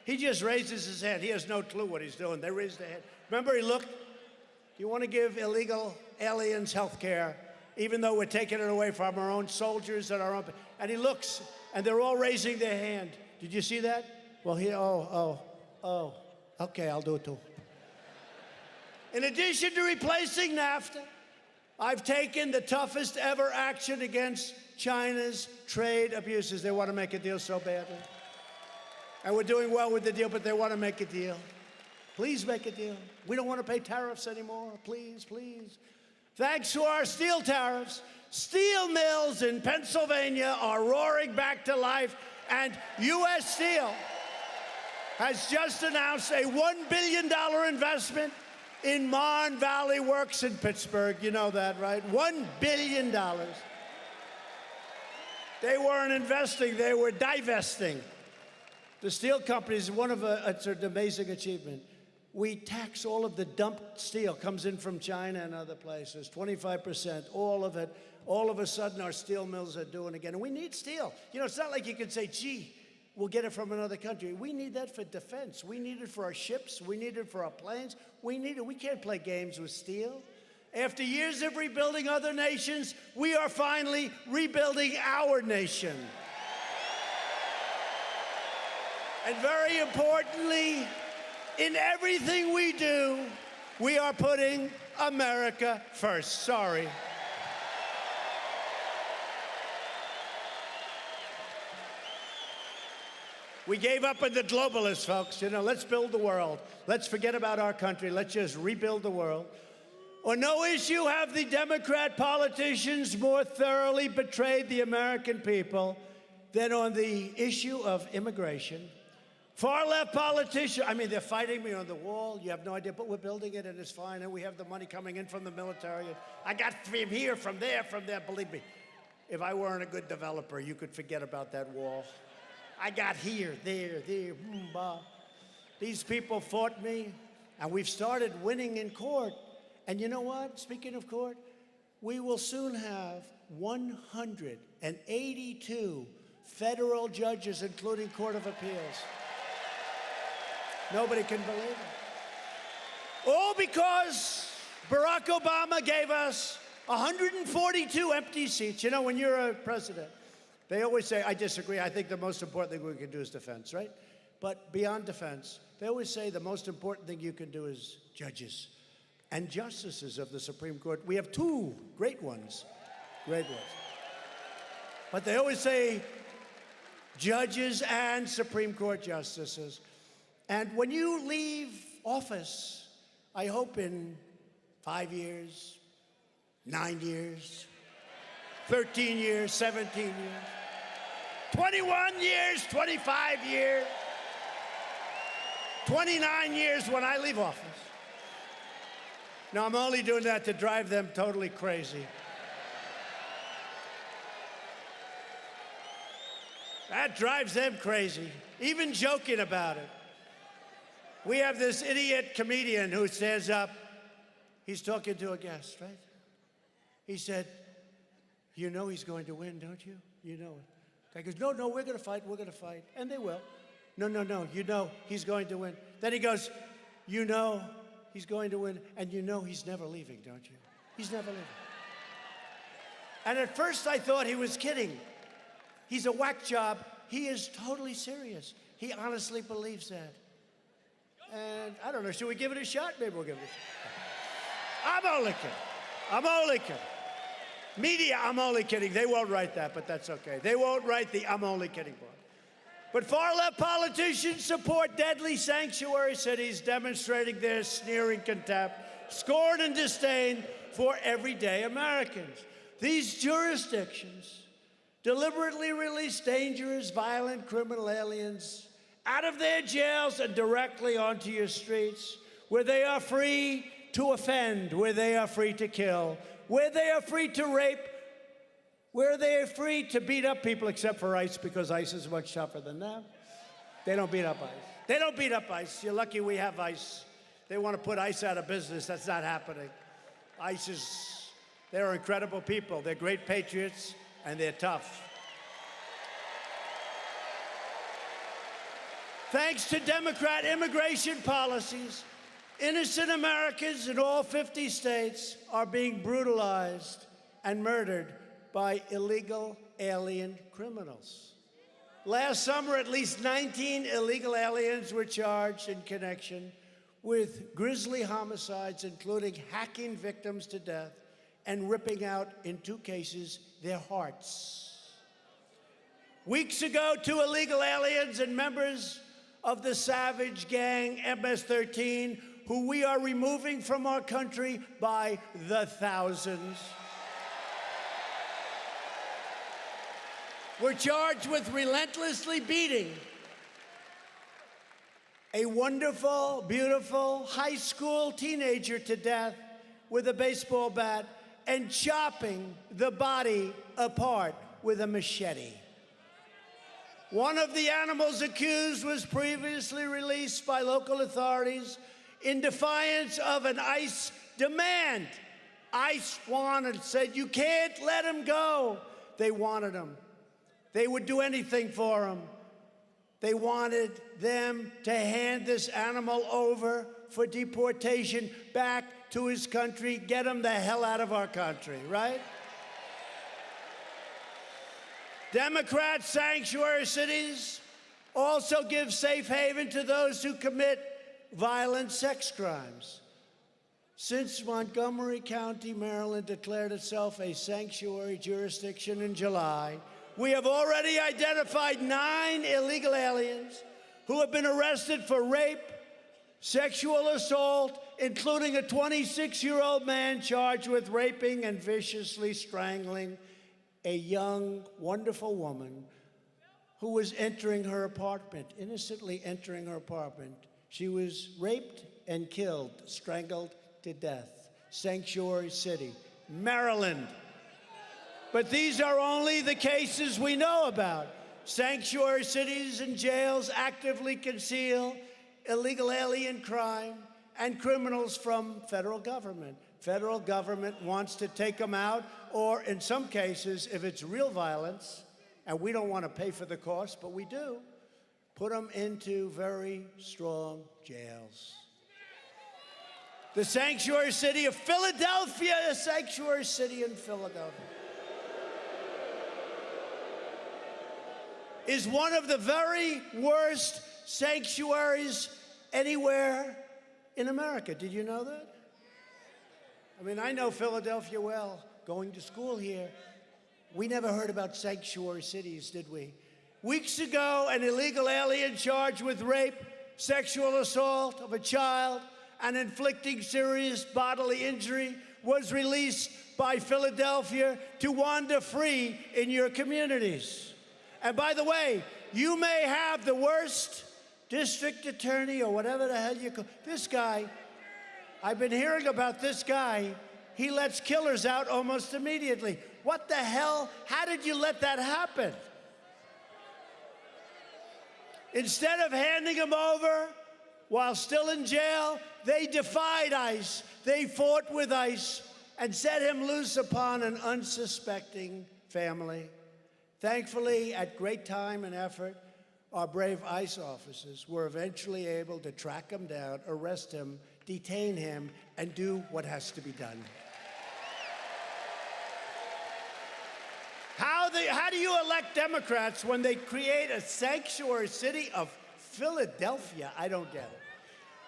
B: He just raises his hand. He has no clue what he's doing. They raise their hand. Remember, he looked. You want to give illegal aliens health care, even though we're taking it away from our own soldiers and our own. And he looks, and they're all raising their hand. Did you see that? Well, okay, I'll do it too. In addition to replacing NAFTA, I've taken the toughest ever action against China's trade abuses. They want to make a deal so badly. And we're doing well with the deal, but they want to make a deal. Please make a deal. We don't want to pay tariffs anymore. Please, please. Thanks to our steel tariffs, steel mills in Pennsylvania are roaring back to life, and U.S. Steel has just announced a $1 billion investment in Mon Valley Works in Pittsburgh. You know that, right? $1 billion. They weren't investing, they were divesting. The steel companies, it's an amazing achievement. We tax all of the dumped steel, comes in from China and other places, 25%, all of it. All of a sudden, our steel mills are doing again. And we need steel. You know, it's not like you can say, gee, we'll get it from another country. We need that for defense. We need it for our ships. We need it for our planes. We need it. We can't play games with steel. After years of rebuilding other nations, we are finally rebuilding our nation. And very importantly, in everything we do, we are putting America first. Sorry. We gave up on the globalists, folks. You know, let's build the world. Let's forget about our country. Let's just rebuild the world. On no issue have the Democrat politicians more thoroughly betrayed the American people than on the issue of immigration. Far-left politicians, I mean, they're fighting me on the wall. You have no idea, but we're building it, and it's fine, and we have the money coming in from the military. I got from here, from there. Believe me, if I weren't a good developer, you could forget about that wall. I got here, there, bah. These people fought me, and we've started winning in court. And you know what? Speaking of court, we will soon have 182 federal judges, including Court of Appeals. Nobody can believe it. All because Barack Obama gave us 142 empty seats. You know, when you're a president, they always say, I disagree. I think the most important thing we can do is defense, right? But beyond defense, they always say the most important thing you can do is judges and justices of the Supreme Court. We have two great ones, great ones. But they always say judges and Supreme Court justices. And when you leave office, I hope in 5 years, 9 years, 13 years, 17 years, 21 years, 25 years, 29 years when I leave office. Now, I'm only doing that to drive them totally crazy. That drives them crazy, even joking about it. We have this idiot comedian who stands up. He's talking to a guest, right? He said, you know he's going to win, don't you? You know it. Guy goes, no, we're going to fight, And they will. No, you know he's going to win. Then he goes, you know he's going to win, and you know he's never leaving, don't you? He's never leaving. And at first I thought he was kidding. He's a whack job. He is totally serious. He honestly believes that. And I don't know, should we give it a shot? Maybe we'll give it a shot. I'm only kidding. Media, I'm only kidding. They won't write that, but that's okay. They won't write the I'm only kidding part. But far-left politicians support deadly sanctuary cities, demonstrating their sneering contempt, scorn, and disdain for everyday Americans. These jurisdictions deliberately release dangerous, violent, criminal aliens out of their jails and directly onto your streets, where they are free to offend, where they are free to kill, where they are free to rape, where they are free to beat up people, except for ICE, because ICE is much tougher than them. They don't beat up ICE. They don't beat up ICE. You're lucky we have ICE. They want to put ICE out of business. That's not happening. They're incredible people. They're great patriots, and they're tough. Thanks to Democrat immigration policies, innocent Americans in all 50 states are being brutalized and murdered by illegal alien criminals. Last summer, at least 19 illegal aliens were charged in connection with grisly homicides, including hacking victims to death and ripping out, in 2 cases, their hearts. Weeks ago, 2 illegal aliens and members of the savage gang MS-13, who we are removing from our country by the thousands, were charged with relentlessly beating a wonderful, beautiful high school teenager to death with a baseball bat and chopping the body apart with a machete. One of the animals accused was previously released by local authorities in defiance of an ICE demand. ICE said, you can't let him go. They wanted him. They would do anything for him. They wanted them to hand this animal over for deportation back to his country, get him the hell out of our country, right? Democrat sanctuary cities also give safe haven to those who commit violent sex crimes. Since Montgomery County, Maryland declared itself a sanctuary jurisdiction in July, we have already identified 9 illegal aliens who have been arrested for rape, sexual assault, including a 26-year-old man charged with raping and viciously strangling a young, wonderful woman who was entering her apartment, innocently entering her apartment. She was raped and killed, strangled to death. Sanctuary City, Maryland. But these are only the cases we know about. Sanctuary cities and jails actively conceal illegal alien crime and criminals from federal government. Federal government wants to take them out, or in some cases, if it's real violence, and we don't want to pay for the cost, but we do, put them into very strong jails. The sanctuary city of Philadelphia, a sanctuary city in Philadelphia, is one of the very worst sanctuaries anywhere in America. Did you know that? I mean, I know Philadelphia well, going to school here. We never heard about sanctuary cities, did we? Weeks ago, an illegal alien charged with rape, sexual assault of a child, and inflicting serious bodily injury was released by Philadelphia to wander free in your communities. And by the way, you may have the worst district attorney or whatever the hell you call this guy. I've been hearing about this guy. He lets killers out almost immediately. What the hell? How did you let that happen? Instead of handing him over while still in jail, they defied ICE. They fought with ICE and set him loose upon an unsuspecting family. Thankfully, at great time and effort, our brave ICE officers were eventually able to track him down, arrest him, detain him, and do what has to be done. How do you elect Democrats when they create a sanctuary city of Philadelphia? I don't get it.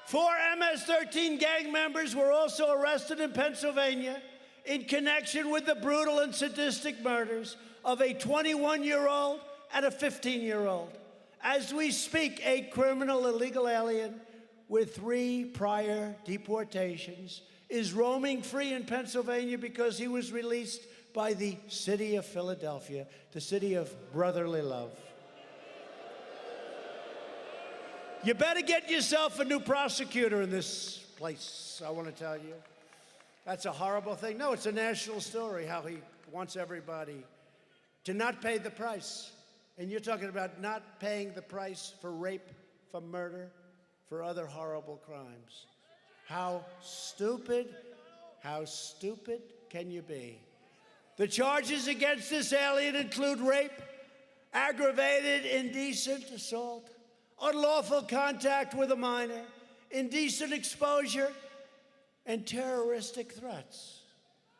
B: 4 MS-13 gang members were also arrested in Pennsylvania in connection with the brutal and sadistic murders of a 21-year-old and a 15-year-old. As we speak, a criminal illegal alien with 3 prior deportations is roaming free in Pennsylvania because he was released by the city of Philadelphia, the city of brotherly love. You better get yourself a new prosecutor in this place, I want to tell you. That's a horrible thing. No, it's a national story, how he wants everybody to not pay the price. And you're talking about not paying the price for rape, for murder, for other horrible crimes. How stupid can you be? The charges against this alien include rape, aggravated indecent assault, unlawful contact with a minor, indecent exposure, and terroristic threats.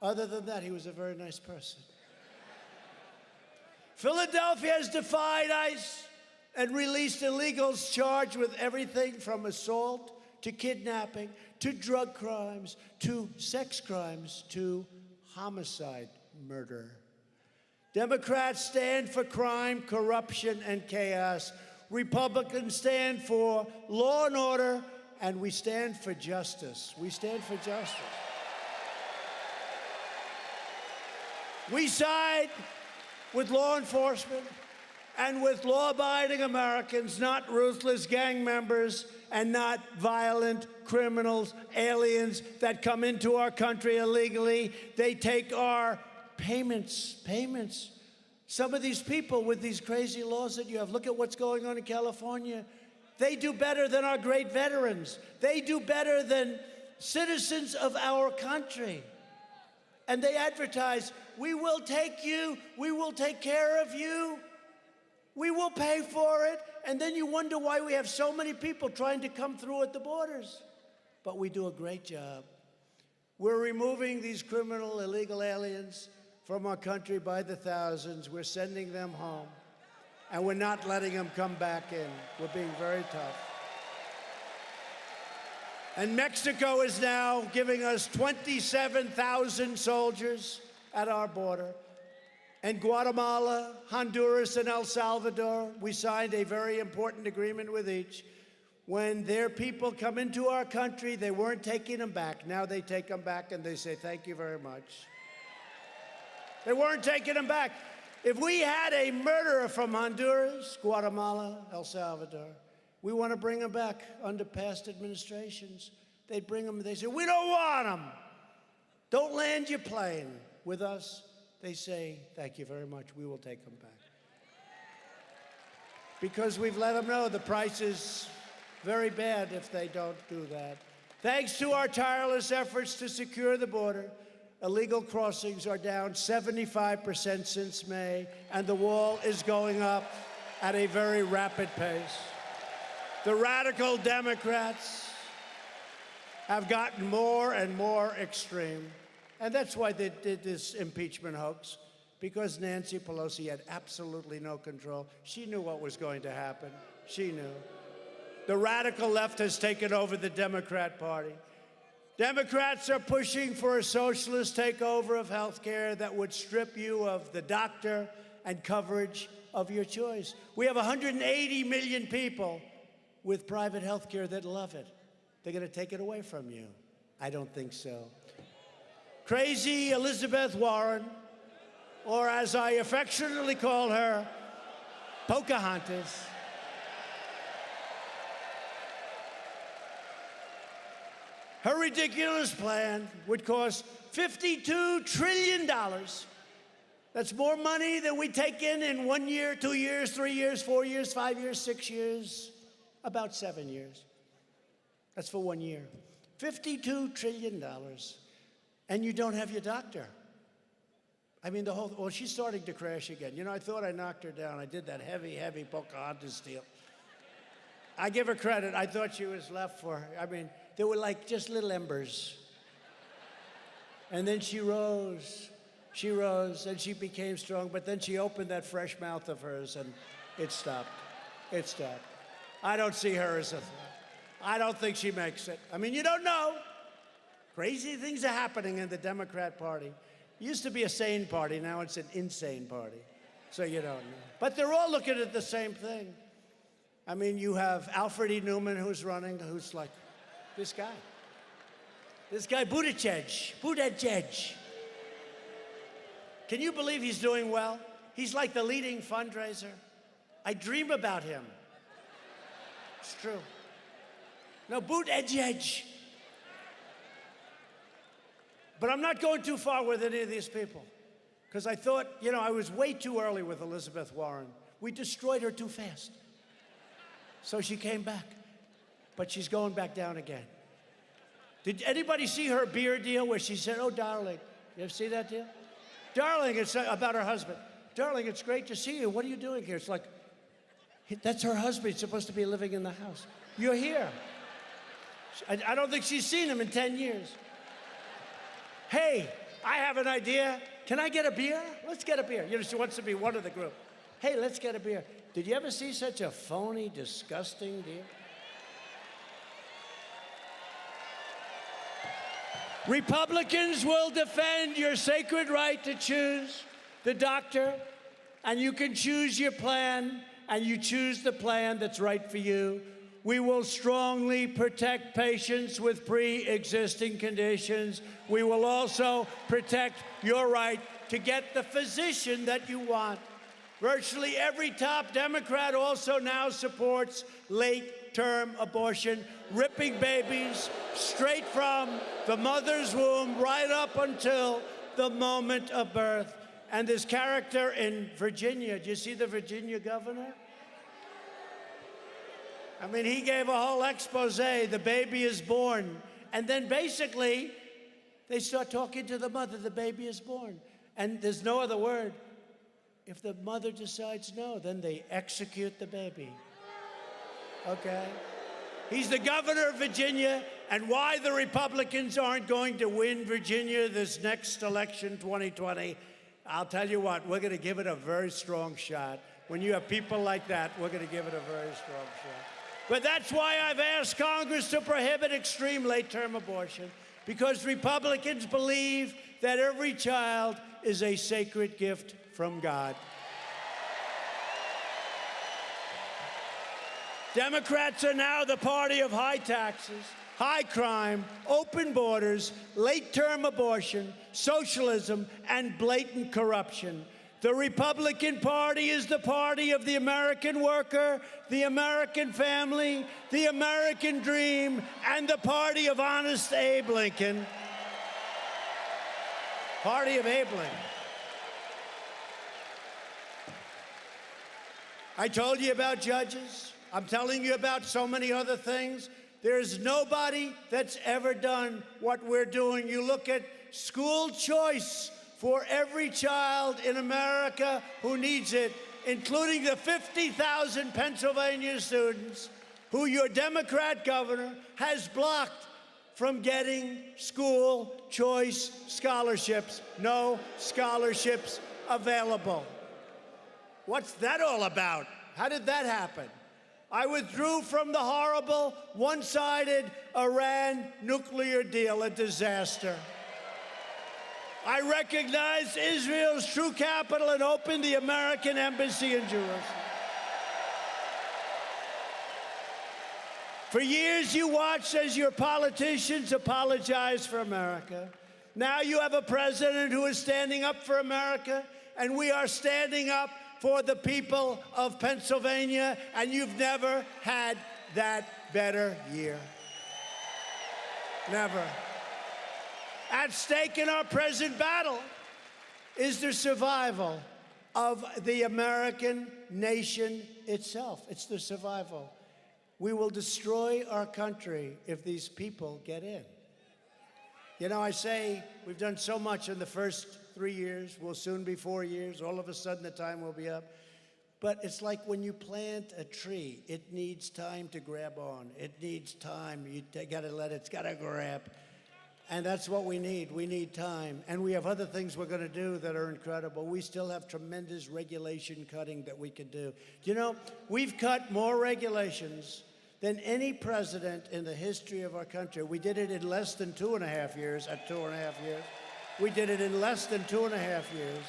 B: Other than that, he was a very nice person. Philadelphia has defied ICE and released illegals charged with everything from assault to kidnapping to drug crimes to sex crimes to homicide, murder. Democrats stand for crime, corruption, and chaos. Republicans stand for law and order, and we stand for justice. We stand for justice. We side with law enforcement and with law-abiding Americans, not ruthless gang members and not violent criminals, aliens that come into our country illegally. They take our payments. Some of these people with these crazy laws that you have, look at what's going on in California. They do better than our great veterans. They do better than citizens of our country. And they advertise, we will take you, we will take care of you, we will pay for it. And then you wonder why we have so many people trying to come through at the borders. But we do a great job. We're removing these criminal illegal aliens from our country by the thousands. We're sending them home. And we're not letting them come back in. We're being very tough. And Mexico is now giving us 27,000 soldiers at our border. And Guatemala, Honduras, and El Salvador, we signed a very important agreement with each. When their people come into our country, they weren't taking them back. Now they take them back and they say, thank you very much. They weren't taking them back. If we had a murderer from Honduras, Guatemala, El Salvador, we want to bring them back under past administrations. They'd bring them, they say, we don't want them. Don't land your plane with us. They say, thank you very much, we will take them back. Because we've let them know the price is very bad if they don't do that. Thanks to our tireless efforts to secure the border, illegal crossings are down 75% since May, and the wall is going up at a very rapid pace. The radical Democrats have gotten more and more extreme, and that's why they did this impeachment hoax, because Nancy Pelosi had absolutely no control. She knew what was going to happen. She knew. The radical left has taken over the Democrat Party. Democrats are pushing for a socialist takeover of health care that would strip you of the doctor and coverage of your choice. We have 180 million people with private health care that love it. They're going to take it away from you. I don't think so. Crazy Elizabeth Warren, or as I affectionately call her, Pocahontas, her ridiculous plan would cost $52 trillion. That's more money than we take in 1 year, 2 years, 3 years, 4 years, 5 years, 6 years, about 7 years. That's for 1 year. $52 trillion. And you don't have your doctor. I mean, well, she's starting to crash again. You know, I thought I knocked her down. I did that heavy, heavy Pocahontas deal. I give her credit. I thought she was left for, I mean, they were like just little embers. And then she rose, and she became strong, but then she opened that fresh mouth of hers, and it stopped. It stopped. I don't see her as a threat. I don't think she makes it. I mean, you don't know. Crazy things are happening in the Democrat Party. It used to be a sane party, now it's an insane party. So you don't know. But they're all looking at the same thing. I mean, you have Alfred E. Newman who's running, who's like, this guy. This guy, Buttigieg. Can you believe he's doing well? He's like the leading fundraiser. I dream about him. It's true. No, Buttigieg. But I'm not going too far with any of these people, because I thought, you know, I was way too early with Elizabeth Warren. We destroyed her too fast. So she came back, but she's going back down again. Did anybody see her beer deal where she said, oh, darling, you ever see that deal? Darling, it's about her husband. Darling, it's great to see you. What are you doing here? It's like, that's her husband. He's supposed to be living in the house. You're here. I don't think she's seen him in 10 years. Hey, I have an idea. Can I get a beer? Let's get a beer. You know, she wants to be one of the group. Hey, let's get a beer. Did you ever see such a phony, disgusting deal? Republicans will defend your sacred right to choose the doctor, and you can choose your plan, and you choose the plan that's right for you. We will strongly protect patients with pre-existing conditions. We will also protect your right to get the physician that you want. Virtually every top Democrat also now supports late-term abortion, ripping babies straight from the mother's womb right up until the moment of birth. And this character in Virginia, do you see the Virginia governor? I mean, he gave a whole expose, the baby is born. And then basically, they start talking to the mother, the baby is born. And there's no other word. If the mother decides no, then they execute the baby. Okay? He's the governor of Virginia, and why the Republicans aren't going to win Virginia this next election, 2020, I'll tell you what, we're going to give it a very strong shot. When you have people like that, we're going to give it a very strong shot. But that's why I've asked Congress to prohibit extreme late-term abortion, because Republicans believe that every child is a sacred gift from God. Democrats are now the party of high taxes, high crime, open borders, late-term abortion, socialism, and blatant corruption. The Republican Party is the party of the American worker, the American family, the American dream, and the party of honest Abe Lincoln. Party of Abe Lincoln. I told you about judges. I'm telling you about so many other things. There's nobody that's ever done what we're doing. You look at school choice for every child in America who needs it, including the 50,000 Pennsylvania students who your Democrat governor has blocked from getting school choice scholarships. No scholarships available. What's that all about? How did that happen? I withdrew from the horrible, one-sided Iran nuclear deal, a disaster. I recognized Israel's true capital and opened the American embassy in Jerusalem. For years, you watched as your politicians apologized for America. Now you have a president who is standing up for America, and we are standing up for the people of Pennsylvania, and you've never had that better year. Never. At stake in our present battle is the survival of the American nation itself. It's the survival. We will destroy our country if these people get in. You know, I say we've done so much in the first 3 years. We'll soon be 4 years. All of a sudden, the time will be up. But it's like when you plant a tree. It needs time to grab on. It needs time. You got to let it's got to grab. And that's what we need. We need time. And we have other things we're going to do that are incredible. We still have tremendous regulation cutting that we could do. You know, we've cut more regulations than any president in the history of our country. We did it in less than 2.5 years, at 2.5 years. We did it in less than 2.5 years.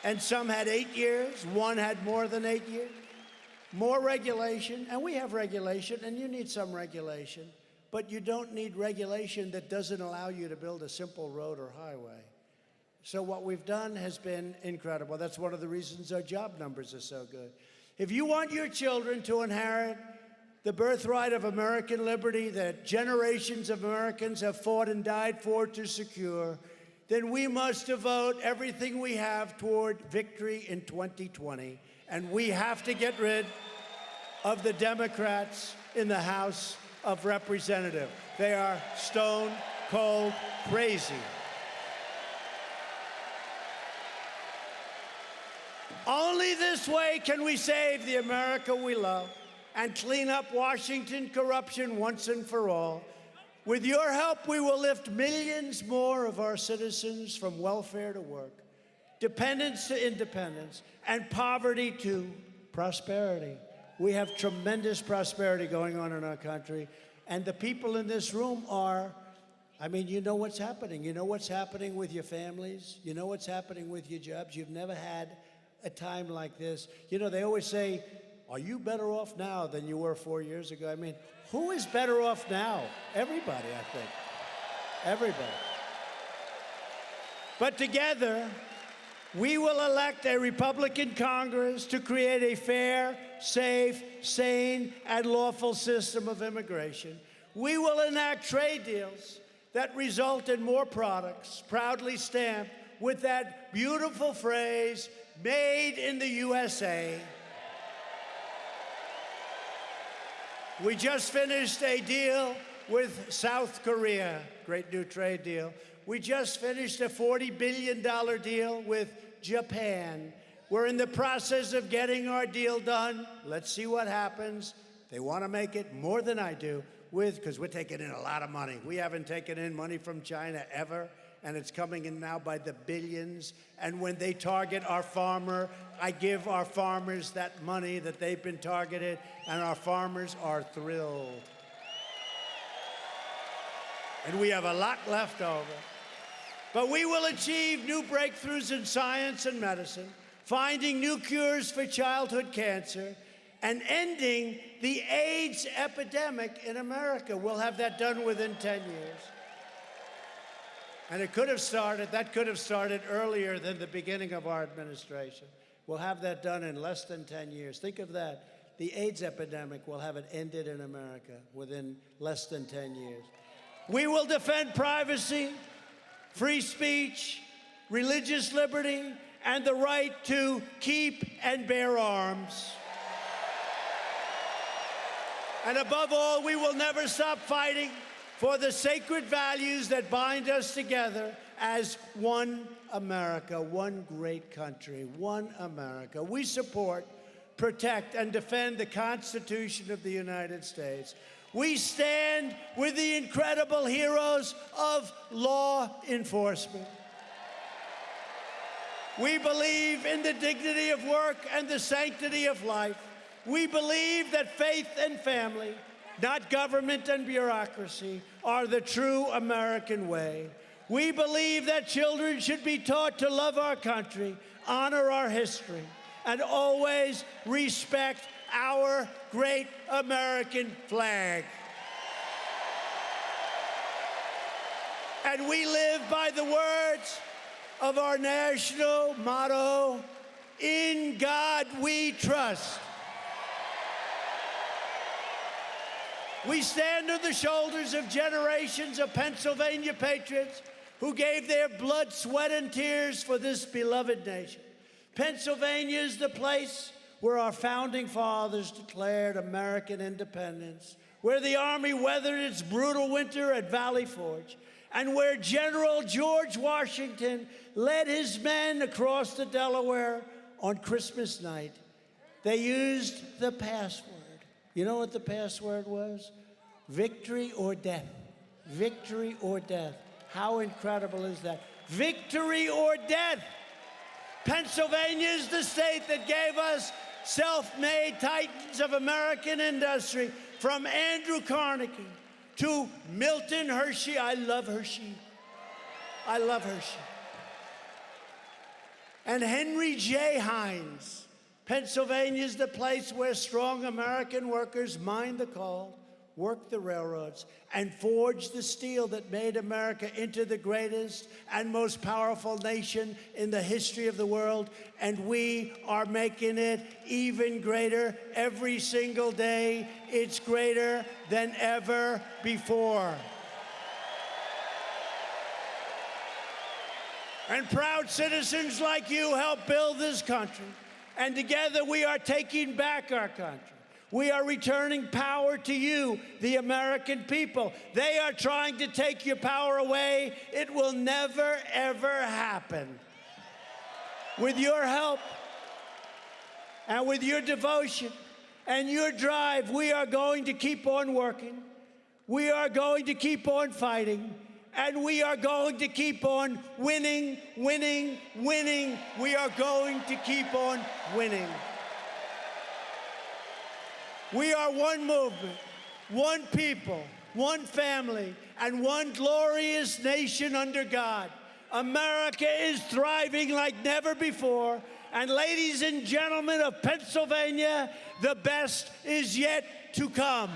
B: And some had 8 years. One had more than 8 years. More regulation, and we have regulation, and you need some regulation. But you don't need regulation that doesn't allow you to build a simple road or highway. So what we've done has been incredible. That's one of the reasons our job numbers are so good. If you want your children to inherit the birthright of American liberty that generations of Americans have fought and died for to secure, then we must devote everything we have toward victory in 2020. And we have to get rid of the Democrats in the House of Representatives. They are stone cold crazy. Only this way can we save the America we love and clean up Washington corruption once and for all. With your help, we will lift millions more of our citizens from welfare to work, dependence to independence, and poverty to prosperity. We have tremendous prosperity going on in our country, and the people in this room are, I mean, you know what's happening. You know what's happening with your families. You know what's happening with your jobs. You've never had a time like this. You know, they always say, are you better off now than you were 4 years ago? I mean, who is better off now? Everybody, I think. Everybody. But together, we will elect a Republican Congress to create a fair, safe, sane, and lawful system of immigration. We will enact trade deals that result in more products proudly stamped with that beautiful phrase, made in the USA. We just finished a deal with South Korea, great new trade deal. We just finished a $40 billion deal with Japan. We're in the process of getting our deal done. Let's see what happens. They want to make it more than I do, because we're taking in a lot of money. We haven't taken in money from China ever, and it's coming in now by the billions. And when they target our farmer, I give our farmers that money that they've been targeted, and our farmers are thrilled. And we have a lot left over. But we will achieve new breakthroughs in science and medicine, finding new cures for childhood cancer, and ending the AIDS epidemic in America. We'll have that done within 10 years. And that could have started earlier than the beginning of our administration. We'll have that done in less than 10 years. Think of that. The AIDS epidemic, we'll have it ended in America within less than 10 years. We will defend privacy, free speech, religious liberty, and the right to keep and bear arms. And above all, we will never stop fighting for the sacred values that bind us together as one America, one great country, one America. We support, protect, and defend the Constitution of the United States. We stand with the incredible heroes of law enforcement. We believe in the dignity of work and the sanctity of life. We believe that faith and family, not government and bureaucracy, are the true American way. We believe that children should be taught to love our country, honor our history, and always respect our great American flag. And we live by the words of our national motto, "In God we trust." We stand on the shoulders of generations of Pennsylvania patriots who gave their blood, sweat, and tears for this beloved nation. Pennsylvania is the place where our founding fathers declared American independence, where the Army weathered its brutal winter at Valley Forge, and where General George Washington led his men across the Delaware on Christmas night. They used the password. You know what the password was? Victory or death. Victory or death. How incredible is that? Victory or death. Pennsylvania is the state that gave us self-made titans of American industry, from Andrew Carnegie to Milton Hershey. I love Hershey. I love Hershey. And Henry J. Hines. Pennsylvania is the place where strong American workers mined the coal, worked the railroads, and forged the steel that made America into the greatest and most powerful nation in the history of the world. And we are making it even greater every single day. It's greater than ever before. And proud citizens like you help build this country. And together we are taking back our country. We are returning power to you, the American people. They are trying to take your power away. It will never, ever happen. With your help and with your devotion and your drive, we are going to keep on working. We are going to keep on fighting. And we are going to keep on winning, winning, winning. We are going to keep on winning. We are one movement, one people, one family, and one glorious nation under God. America is thriving like never before. And ladies and gentlemen of Pennsylvania, the best is yet to come.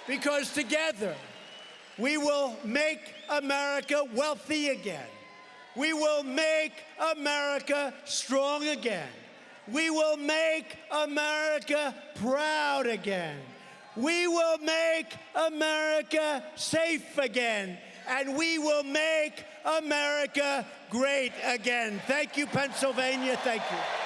B: Because together, we will make America wealthy again. We will make America strong again. We will make America proud again. We will make America safe again. And we will make America great again. Thank you, Pennsylvania. Thank you.